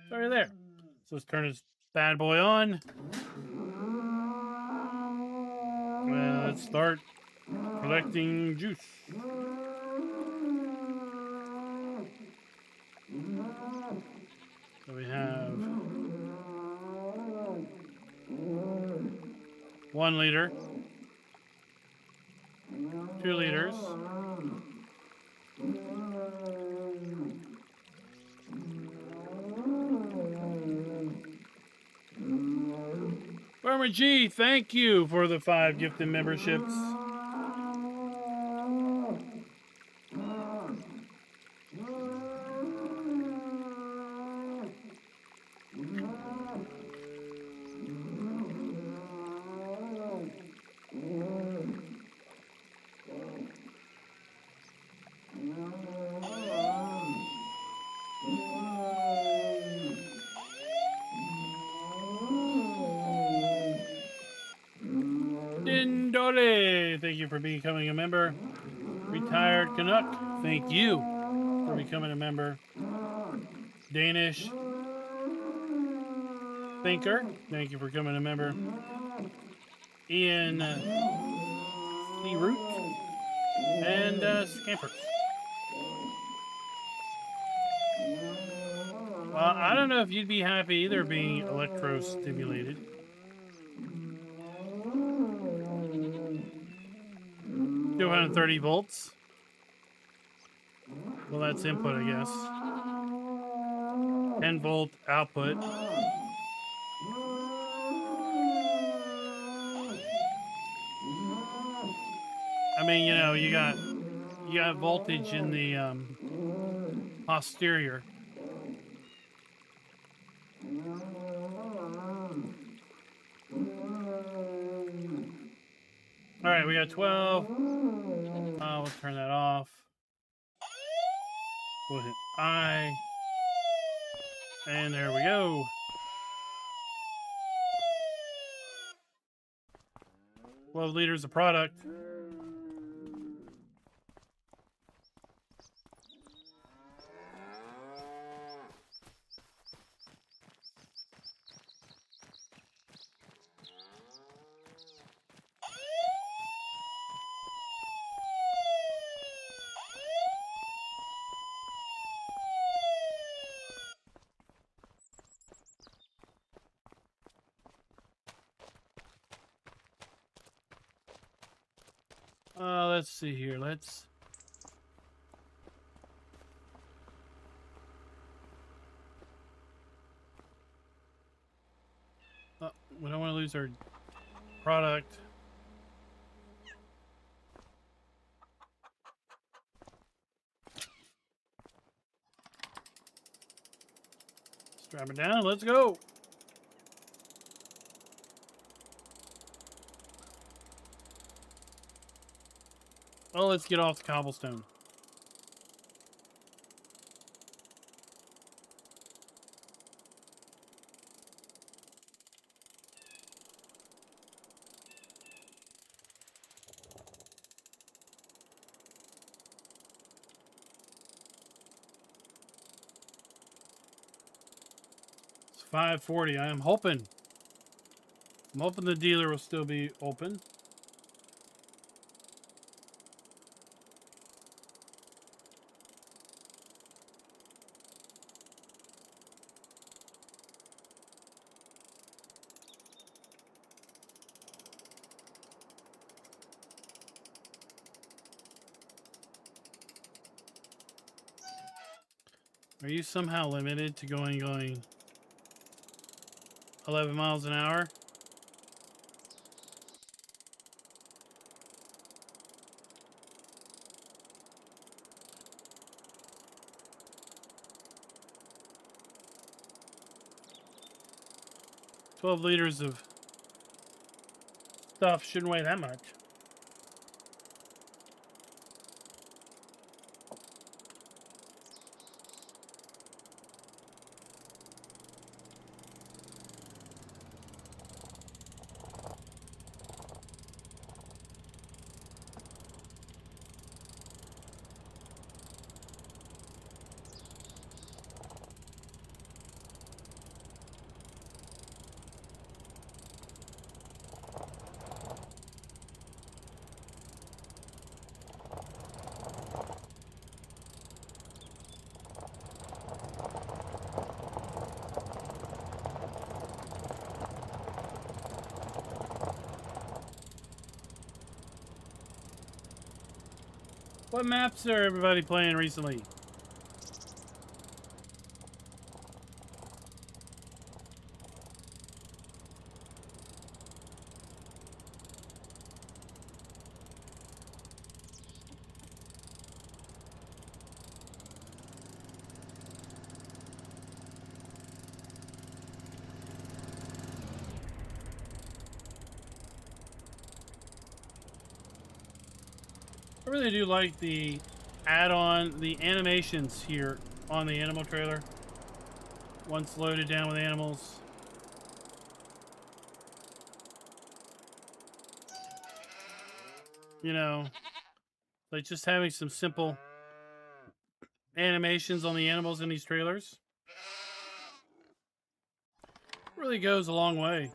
It's already there. So let's turn this bad boy on. Let's start collecting juice. So we have 1 liter, 2 liters, Farmer G, thank you for the 5 gifted memberships. Thank you for becoming a member. Retired Canuck, thank you for becoming a member. Danish Thinker, thank you for becoming a member. Ian C. Root and Scamper. Well, I don't know if you'd be happy either being electro-stimulated. 230 volts. Well, that's input, I guess. 10-volt output. I mean, you know, you got voltage in the posterior. All right, we got 12. We'll turn that off. We'll hit I. And there we go. Well, liters of product. Let's see here. Let's. We don't want to lose our product. Strap it down. Let's go. Well, let's get off the cobblestone. It's 5:40. I'm hoping the dealer will still be open. Are you somehow limited to going 11 miles an hour? $12 liters of stuff shouldn't weigh that much. What maps are everybody playing recently? I really do like the add-on, the animations here on the animal trailer. Once loaded down with animals. You know, like just having some simple animations on the animals in these trailers really goes a long way.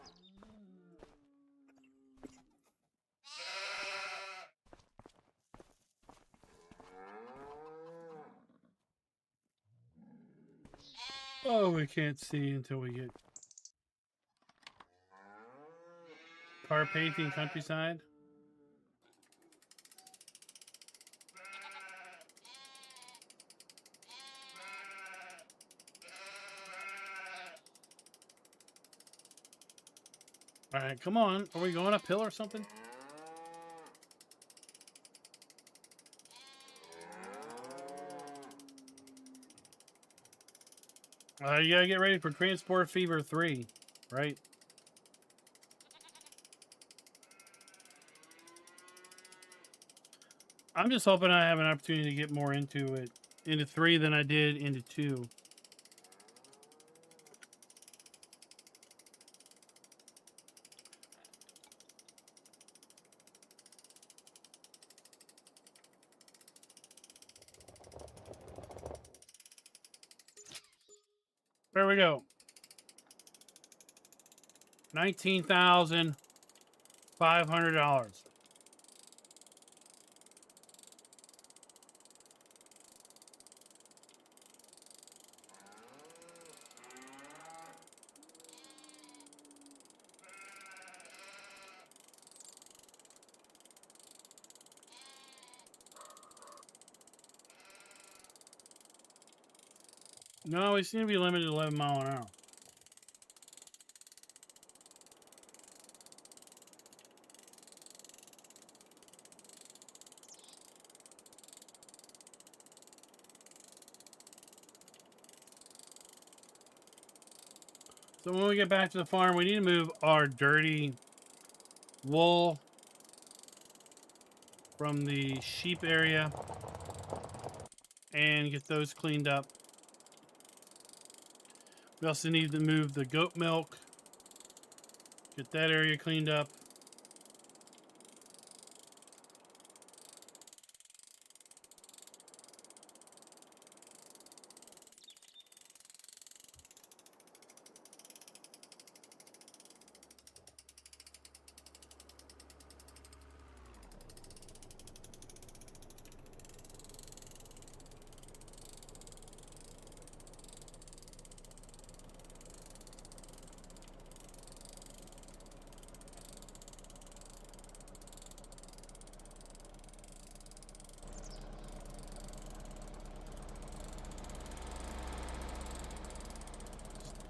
Oh, we can't see until we get car painting countryside. Alright, come on. Are we going uphill or something? You gotta get ready for Transport Fever 3, right? I'm just hoping I have an opportunity to get more into it, into 3 than I did into 2. There we go. $19,500. No, we seem to be limited to 11 miles an hour. So when we get back to the farm, we need to move our dirty wool from the sheep area and get those cleaned up. We also need to move the goat milk, get that area cleaned up.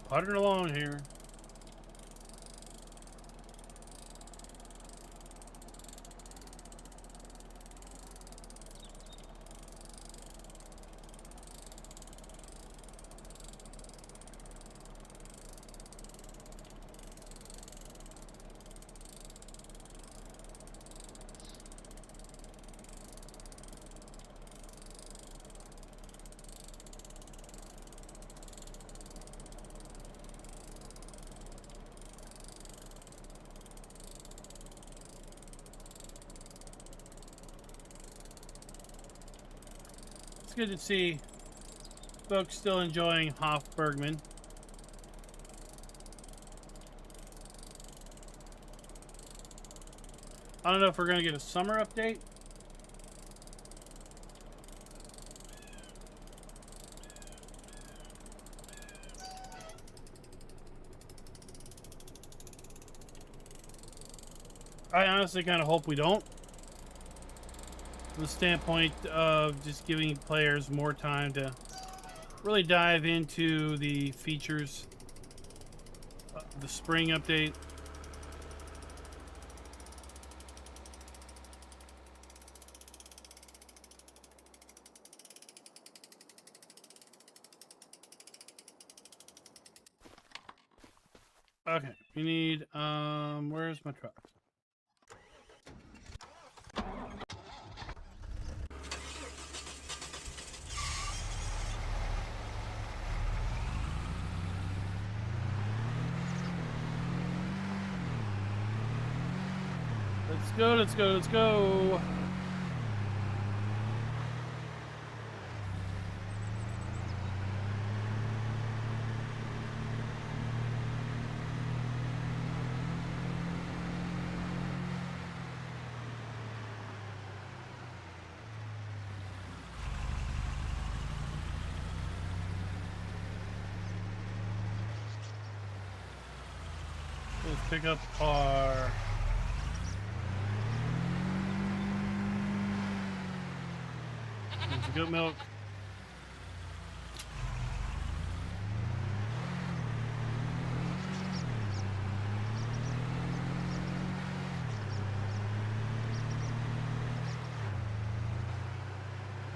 Puttering along here. It's good to see folks still enjoying Bergmann. I don't know if we're going to get a summer update. I honestly kind of hope we don't. From the standpoint of just giving players more time to really dive into the features of the spring update. Okay, we need, where's my truck? Let's go, let's go, let's go. Let's pick up our goat milk.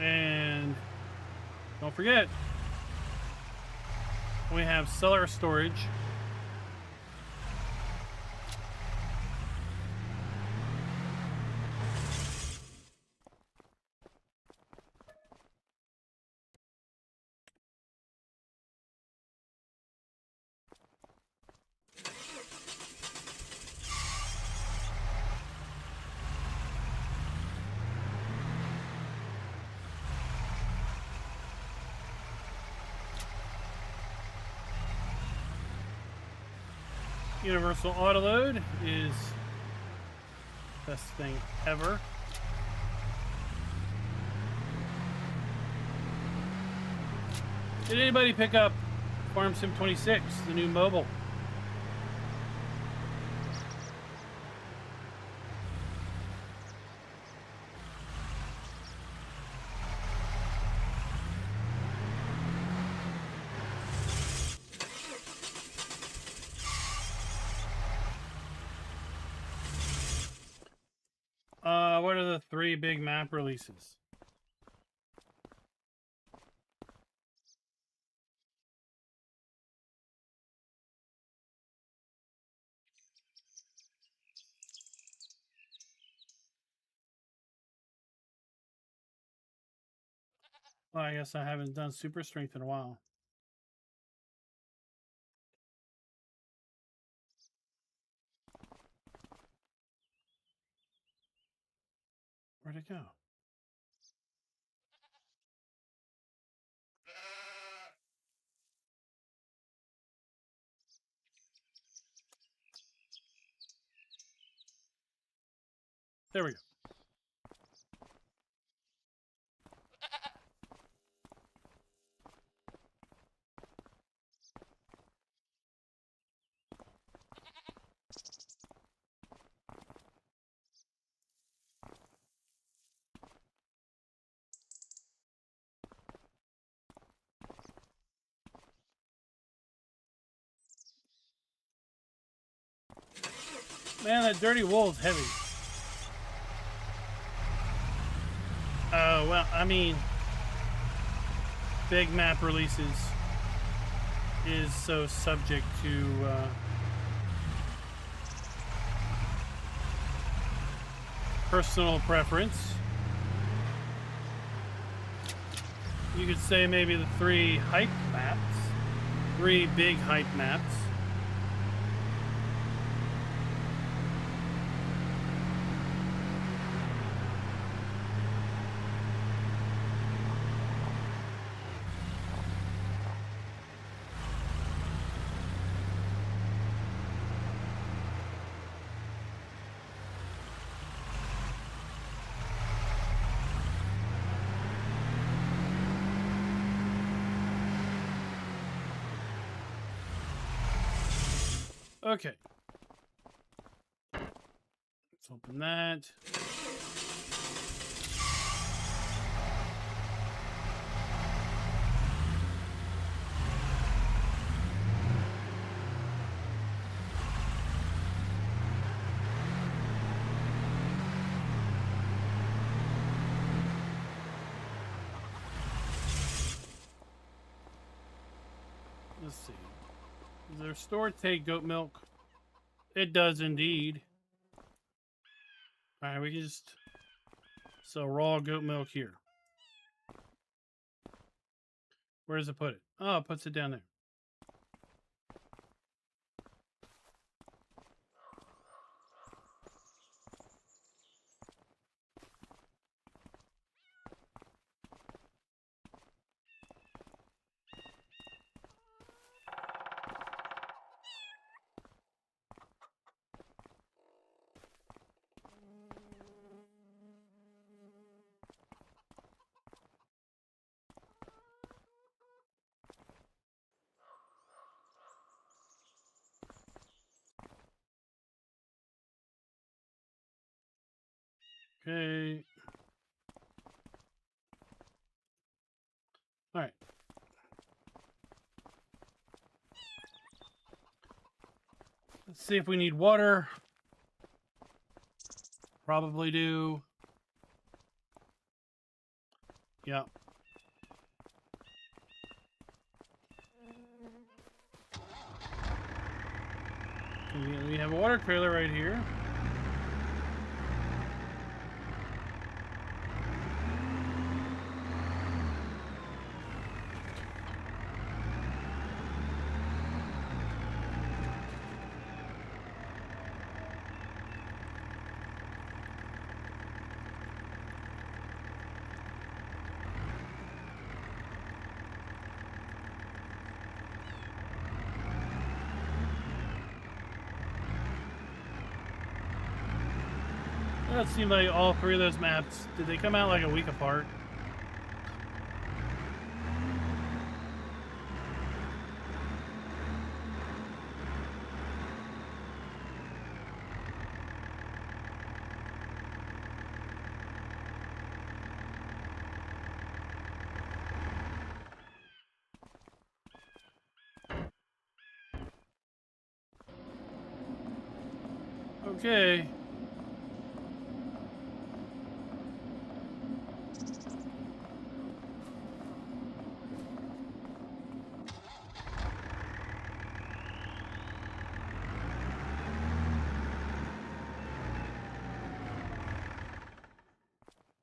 And don't forget, we have cellar storage. Universal auto load is best thing ever. Did anybody pick up Farm Sim 26, the new mobile? What are the 3 big map releases? Well, I guess I haven't done super strength in a while. Where'd it go? There we go. Man, that dirty wool is heavy. Oh, well, I mean, big map releases is so subject to personal preference. You could say maybe the 3 hype maps, 3 big hype maps. Okay. Let's open that. Let's see. Does their store take goat milk? It does indeed. All right, we can just sell raw goat milk here. Where does it put it? Oh, it puts it down there. Okay. All right. Let's see if we need water. Probably do. Yeah. We have a water trailer right here. It seemed like all three of those maps, did they come out like a week apart? Okay.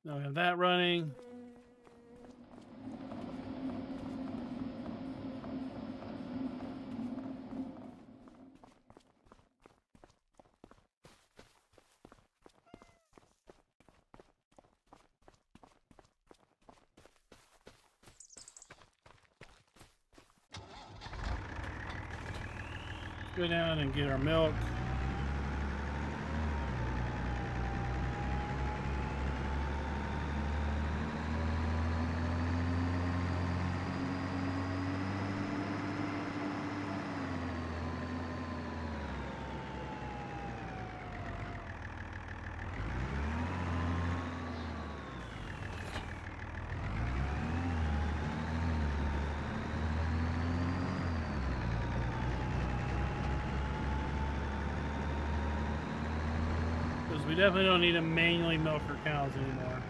Now we have that running. Go down and get our milk. Because we definitely don't need to manually milk our cows anymore.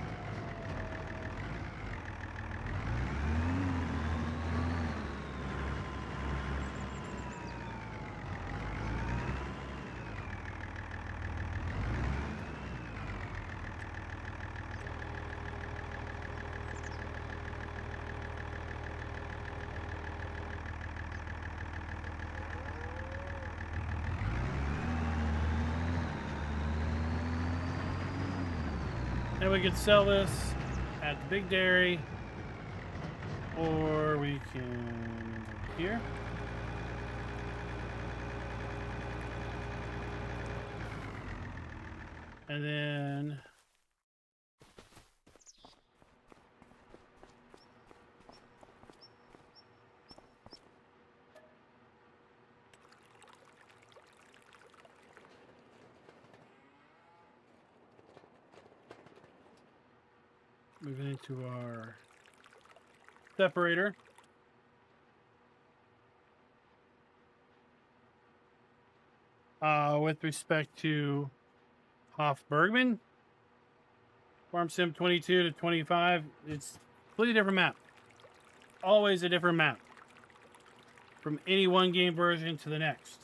And we could sell this at the big dairy, or we can here. And then moving into our separator. With respect to Bergmann, Farm Sim 22 to 25, it's a completely different map. Always a different map from any one game version to the next.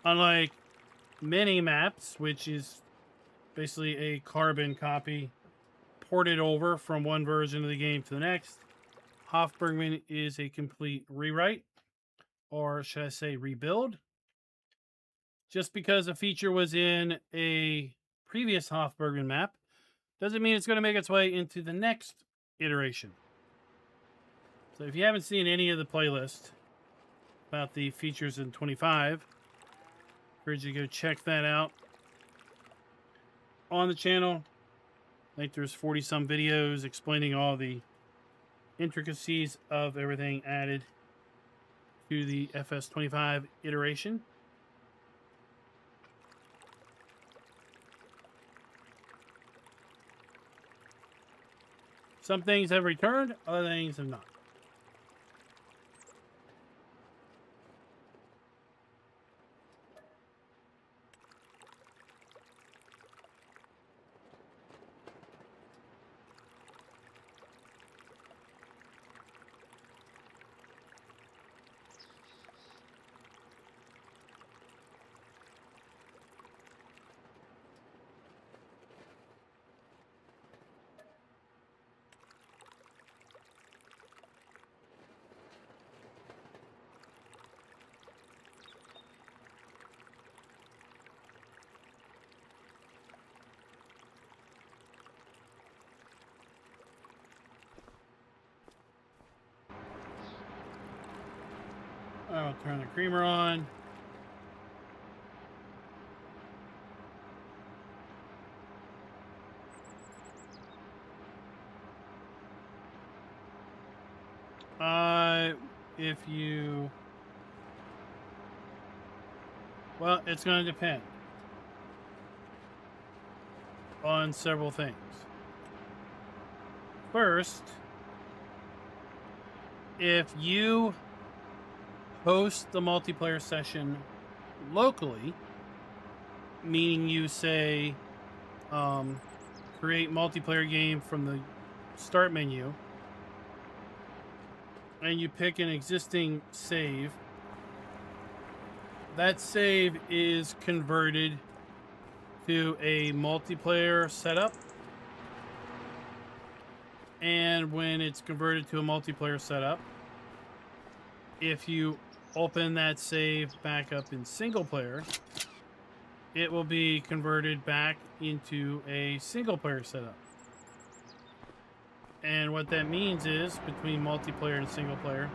Unlike many maps, which is basically a carbon copy ported over from one version of the game to the next, Bergmann is a complete rewrite, or should I say rebuild. Just because a feature was in a previous Bergmann map doesn't mean it's going to make its way into the next iteration. So if you haven't seen any of the playlist about the features in 25, I encourage you to go check that out on the channel. I think there's 40 some videos explaining all the intricacies of everything added to the FS25 iteration. Some things have returned, other things have not. I'll turn the creamer on. If you... Well, it's going to depend on several things. First, if you host the multiplayer session locally, meaning you say, create multiplayer game from the start menu, and you pick an existing save, that save is converted to a multiplayer setup. And when it's converted to a multiplayer setup, if you open that save back up in single player, it will be converted back into a single player setup. And what that means is, between multiplayer and single player,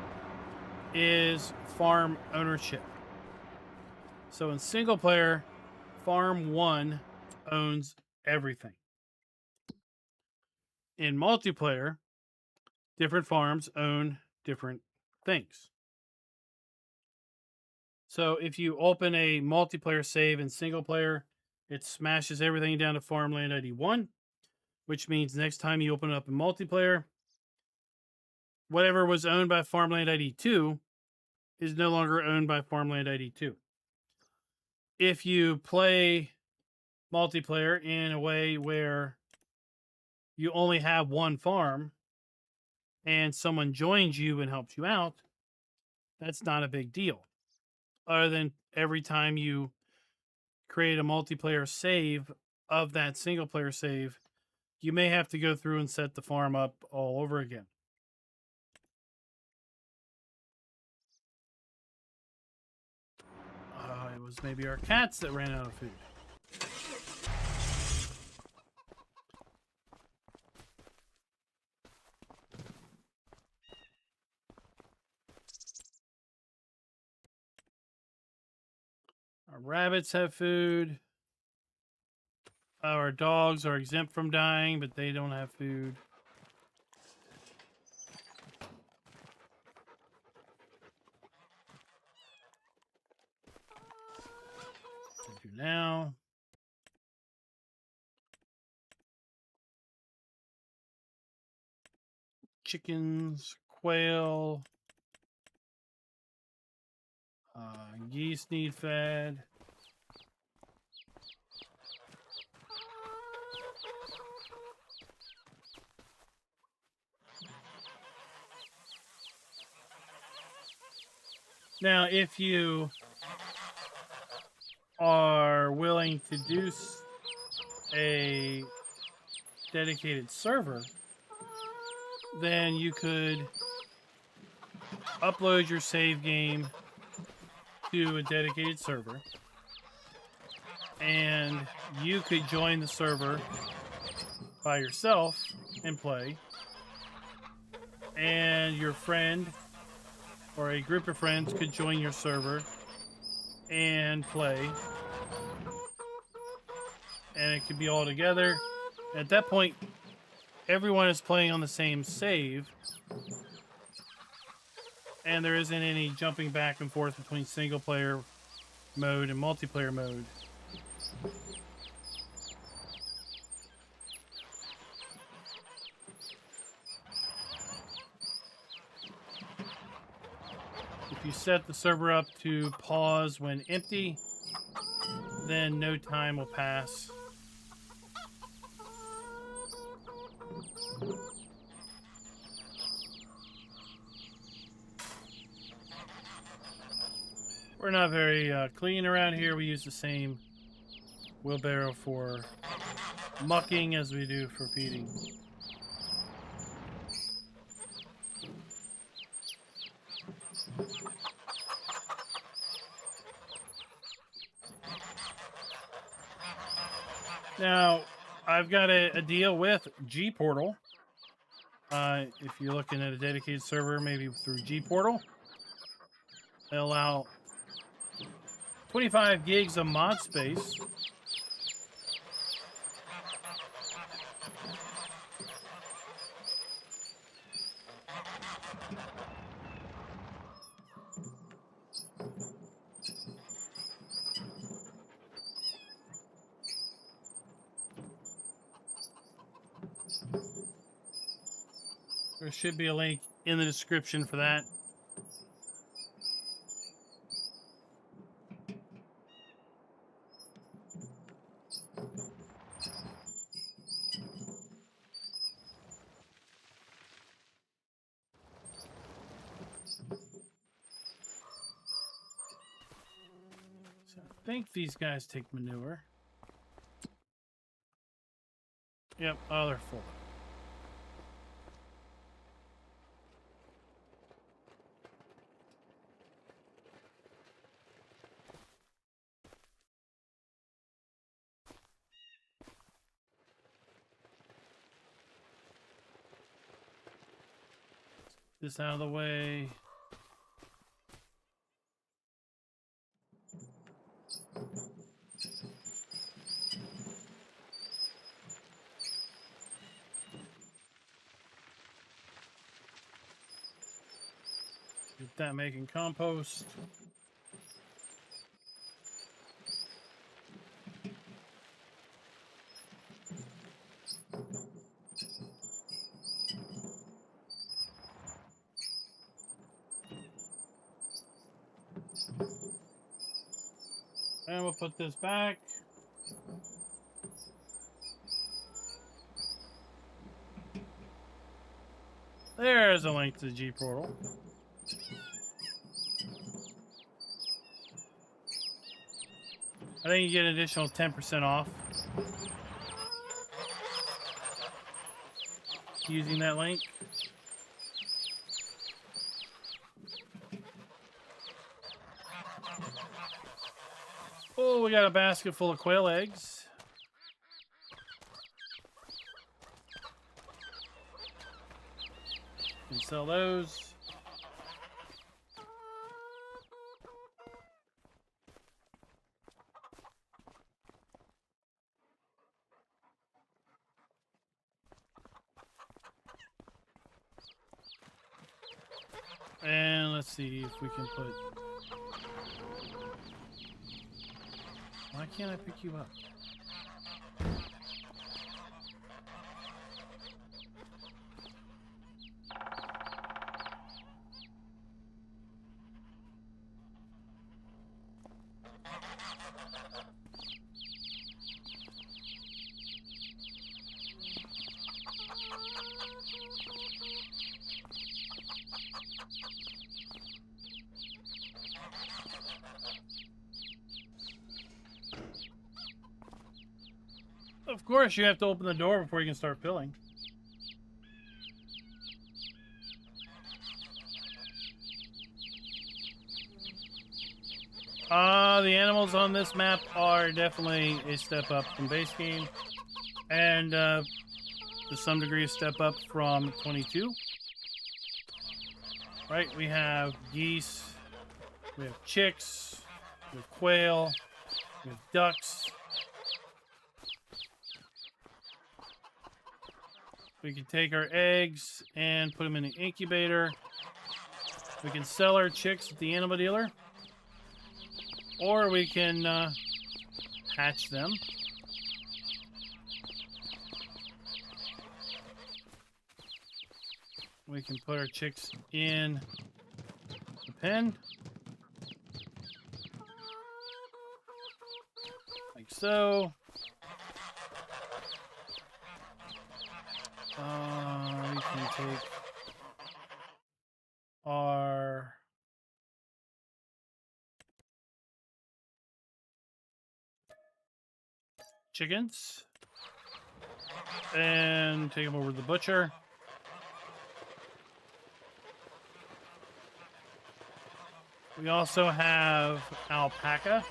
is farm ownership. So in single player, farm 1 owns everything. In multiplayer, different farms own different things. So if you open a multiplayer save in single player, it smashes everything down to farmland ID 1, which means next time you open it up in multiplayer, whatever was owned by farmland ID 2 is no longer owned by farmland ID 2. If you play multiplayer in a way where you only have one farm and someone joins you and helps you out, that's not a big deal. Other than every time you create a multiplayer save of that single player save, you may have to go through and set the farm up all over again. It was maybe our cats that ran out of food. Our rabbits have food. Our dogs are exempt from dying, but they don't have food. Do now. Chickens, quail, geese need fed. Now, if you are willing to do a dedicated server, then you could upload your save game to a dedicated server, and you could join the server by yourself and play, and your friend or a group of friends could join your server and play, and it could be all together. At that point, everyone is playing on the same save, and there isn't any jumping back and forth between single player mode and multiplayer mode. If you set the server up to pause when empty, then no time will pass. We're not very clean around here. We use the same wheelbarrow for mucking as we do for feeding. Now, I've got a deal with G-Portal. If you're looking at a dedicated server, maybe through G-Portal, They allow 25 gigs of mod space. There should be a link in the description for that. So I think these guys take manure. Yep, oh, they're full. This out of the way. Get that making compost. And we'll put this back. There's a link to the G portal. I think you get an additional 10% off using that link. Oh, we got a basket full of quail eggs. And sell those. And let's see if we can put... Why can't I pick you up? Of course, you have to open the door before you can start filling. The animals on this map are definitely a step up from base game, and to some degree a step up from 22. Right, we have geese, we have chicks, we have quail, we have ducks. We can take our eggs and put them in the incubator. We can sell our chicks at the animal dealer. Or we can hatch them. We can put our chicks in the pen. Like so. We can take our chickens and take them over to the butcher. We also have alpaca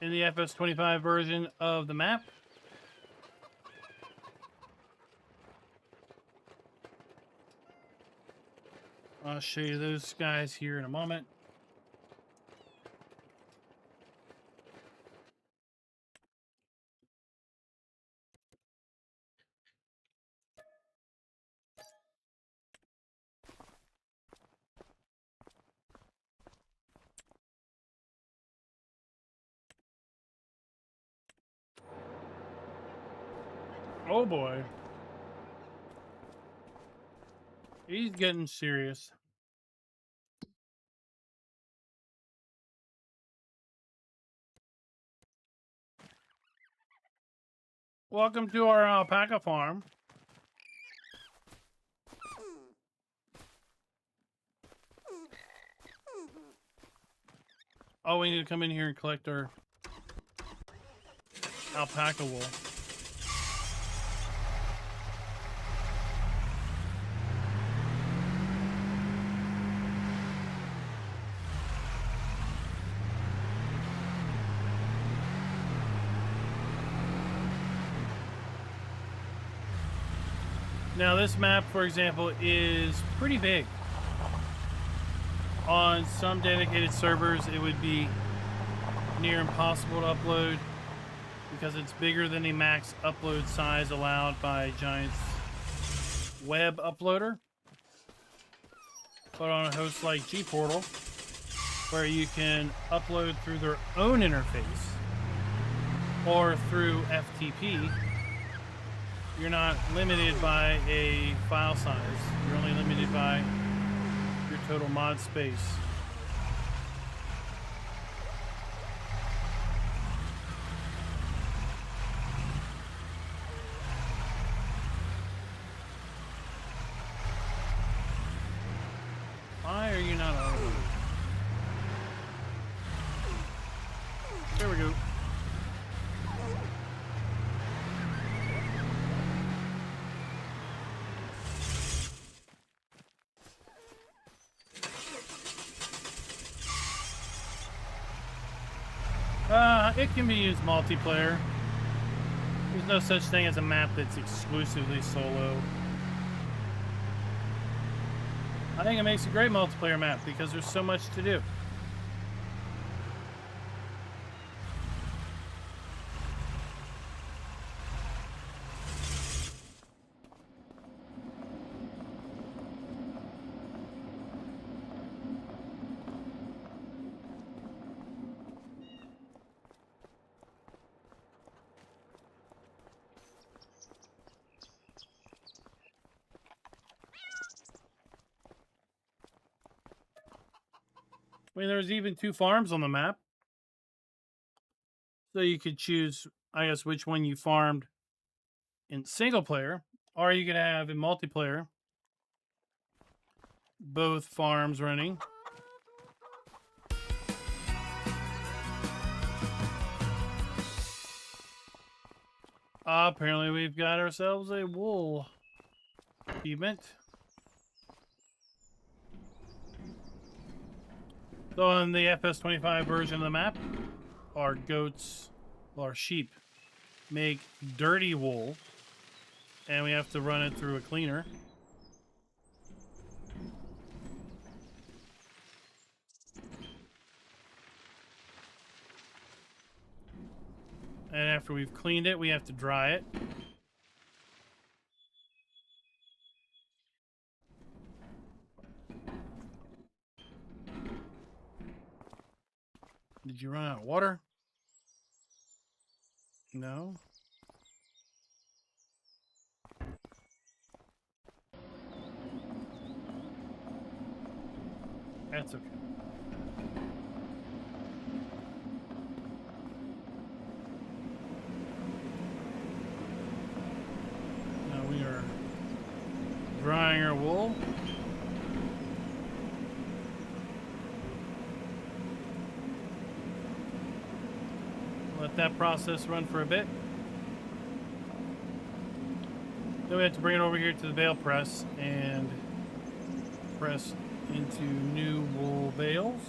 in the FS25 version of the map. I'll show you those guys here in a moment. Oh boy. He's getting serious. Welcome to our alpaca farm. Oh, we need to come in here and collect our alpaca wool. Now this map, for example, is pretty big. On some dedicated servers, it would be near impossible to upload because it's bigger than the max upload size allowed by Giant's web uploader. But on a host like Gportal, where you can upload through their own interface or through FTP, you're not limited by a file size. You're only limited by your total mod space. Why are you not on? There we go. It can be used multiplayer. There's no such thing as a map that's exclusively solo. I think it makes a great multiplayer map because there's so much to do. I mean, there's even 2 farms on the map. So you could choose, I guess, which one you farmed in single player, or you could have in multiplayer both farms running. Apparently we've got ourselves a wool event. So on the FS25 version of the map, our goats, our sheep, make dirty wool, and we have to run it through a cleaner. And after we've cleaned it, we have to dry it. Did you run out of water? No. That's okay. Now we are drying our wool. Let that process run for a bit. Then we have to bring it over here to the bale press and press into new wool bales.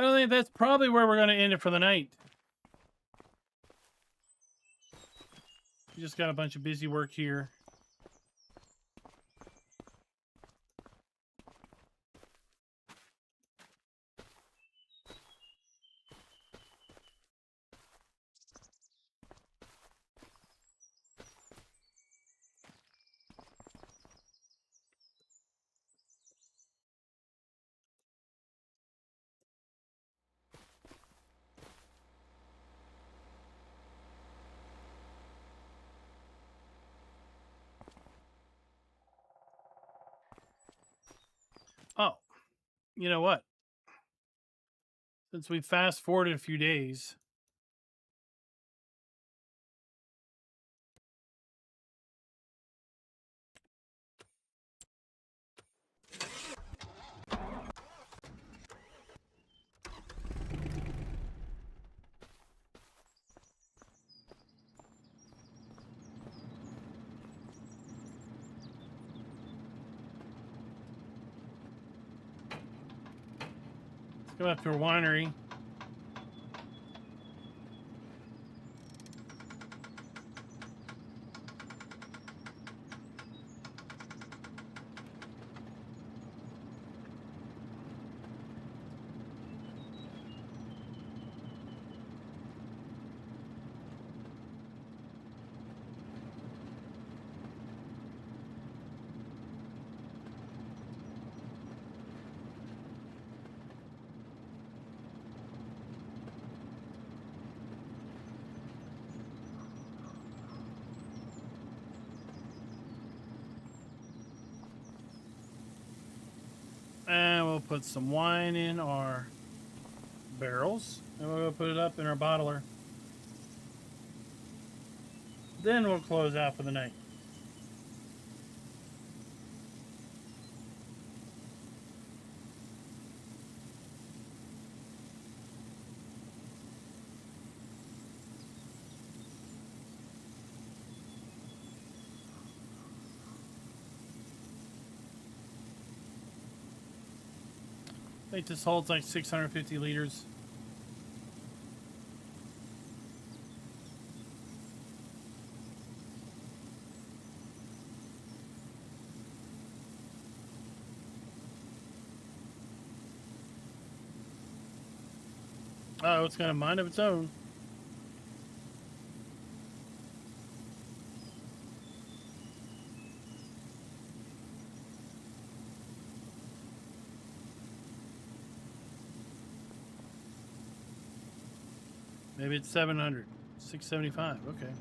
I think that's probably where we're going to end it for the night. We just got a bunch of busy work here. Oh, you know what? Since we fast forwarded a few days, let's go up to a winery. And we'll put some wine in our barrels. And we'll put it up in our bottler. Then we'll close out for the night. I think this holds like 650 liters. Oh, it's got a mind of its own. Maybe it's 700. 675. Okay.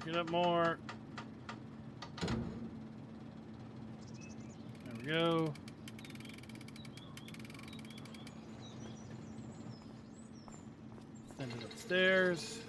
Get up more. There we go. Send it upstairs.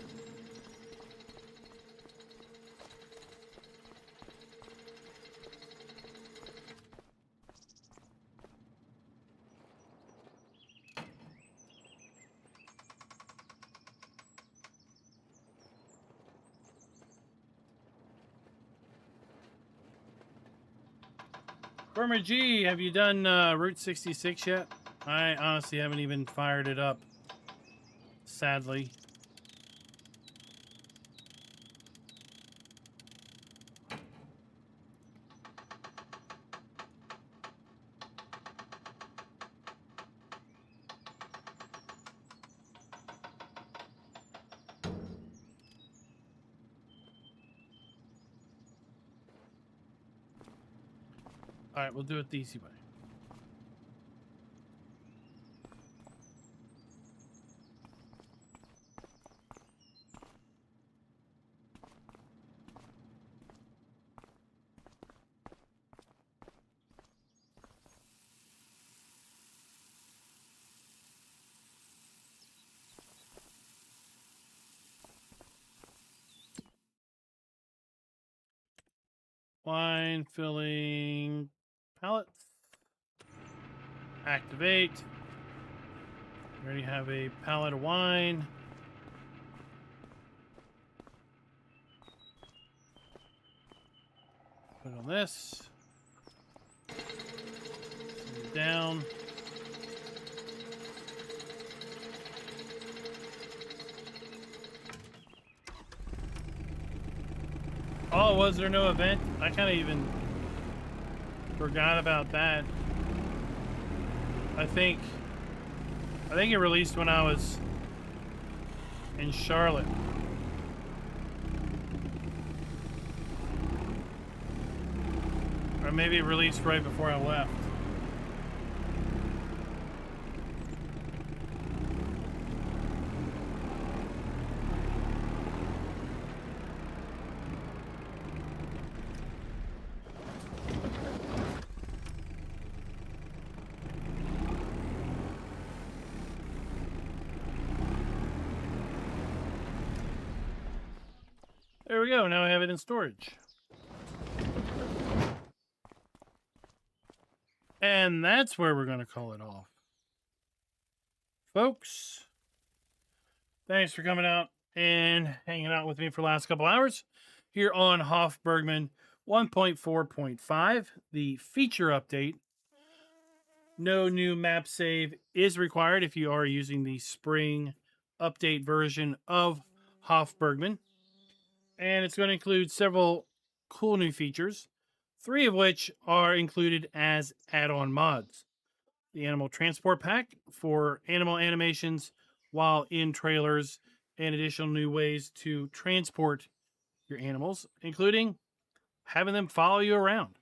Burma G, have you done Route 66 yet? I honestly haven't even fired it up. Sadly. All right, we'll do it the easy way. Wine filling pallets. Activate. We already have a pallet of wine. Put on this. Send it down. Oh, was there no event? I kind of even forgot about that. I think it released when I was in Charlotte. Or maybe it released right before I left. There we go. Now I have it in storage. And that's where we're going to call it off. Folks, thanks for coming out and hanging out with me for the last couple hours here on Bergmann 1.4.5, the feature update. No new map save is required if you are using the spring update version of Bergmann. And it's going to include several cool new features, 3 of which are included as add-on mods. The animal transport pack for animal animations while in trailers and additional new ways to transport your animals, including having them follow you around.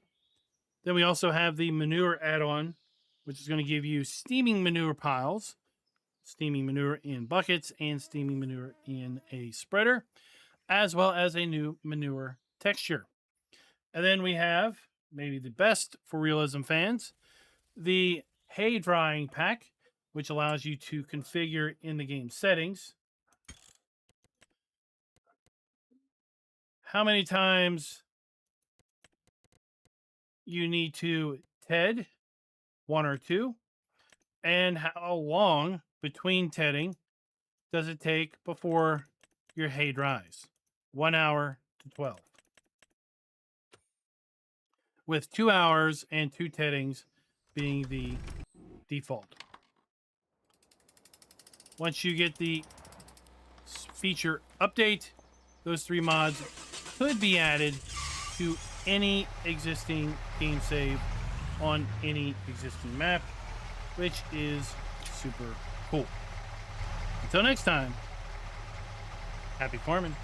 Then we also have the manure add-on, which is going to give you steaming manure piles, steaming manure in buckets, and steaming manure in a spreader, as well as a new manure texture. And then we have, maybe the best for realism fans, the hay drying pack, which allows you to configure in the game settings how many times you need to TED, 1 or 2, and how long between tedding does it take before your hay dries. 1 hour to 12. With 2 hours and 2 teddings being the default. Once you get the feature update, those 3 mods could be added to any existing game save on any existing map, which is super cool. Until next time, happy farming.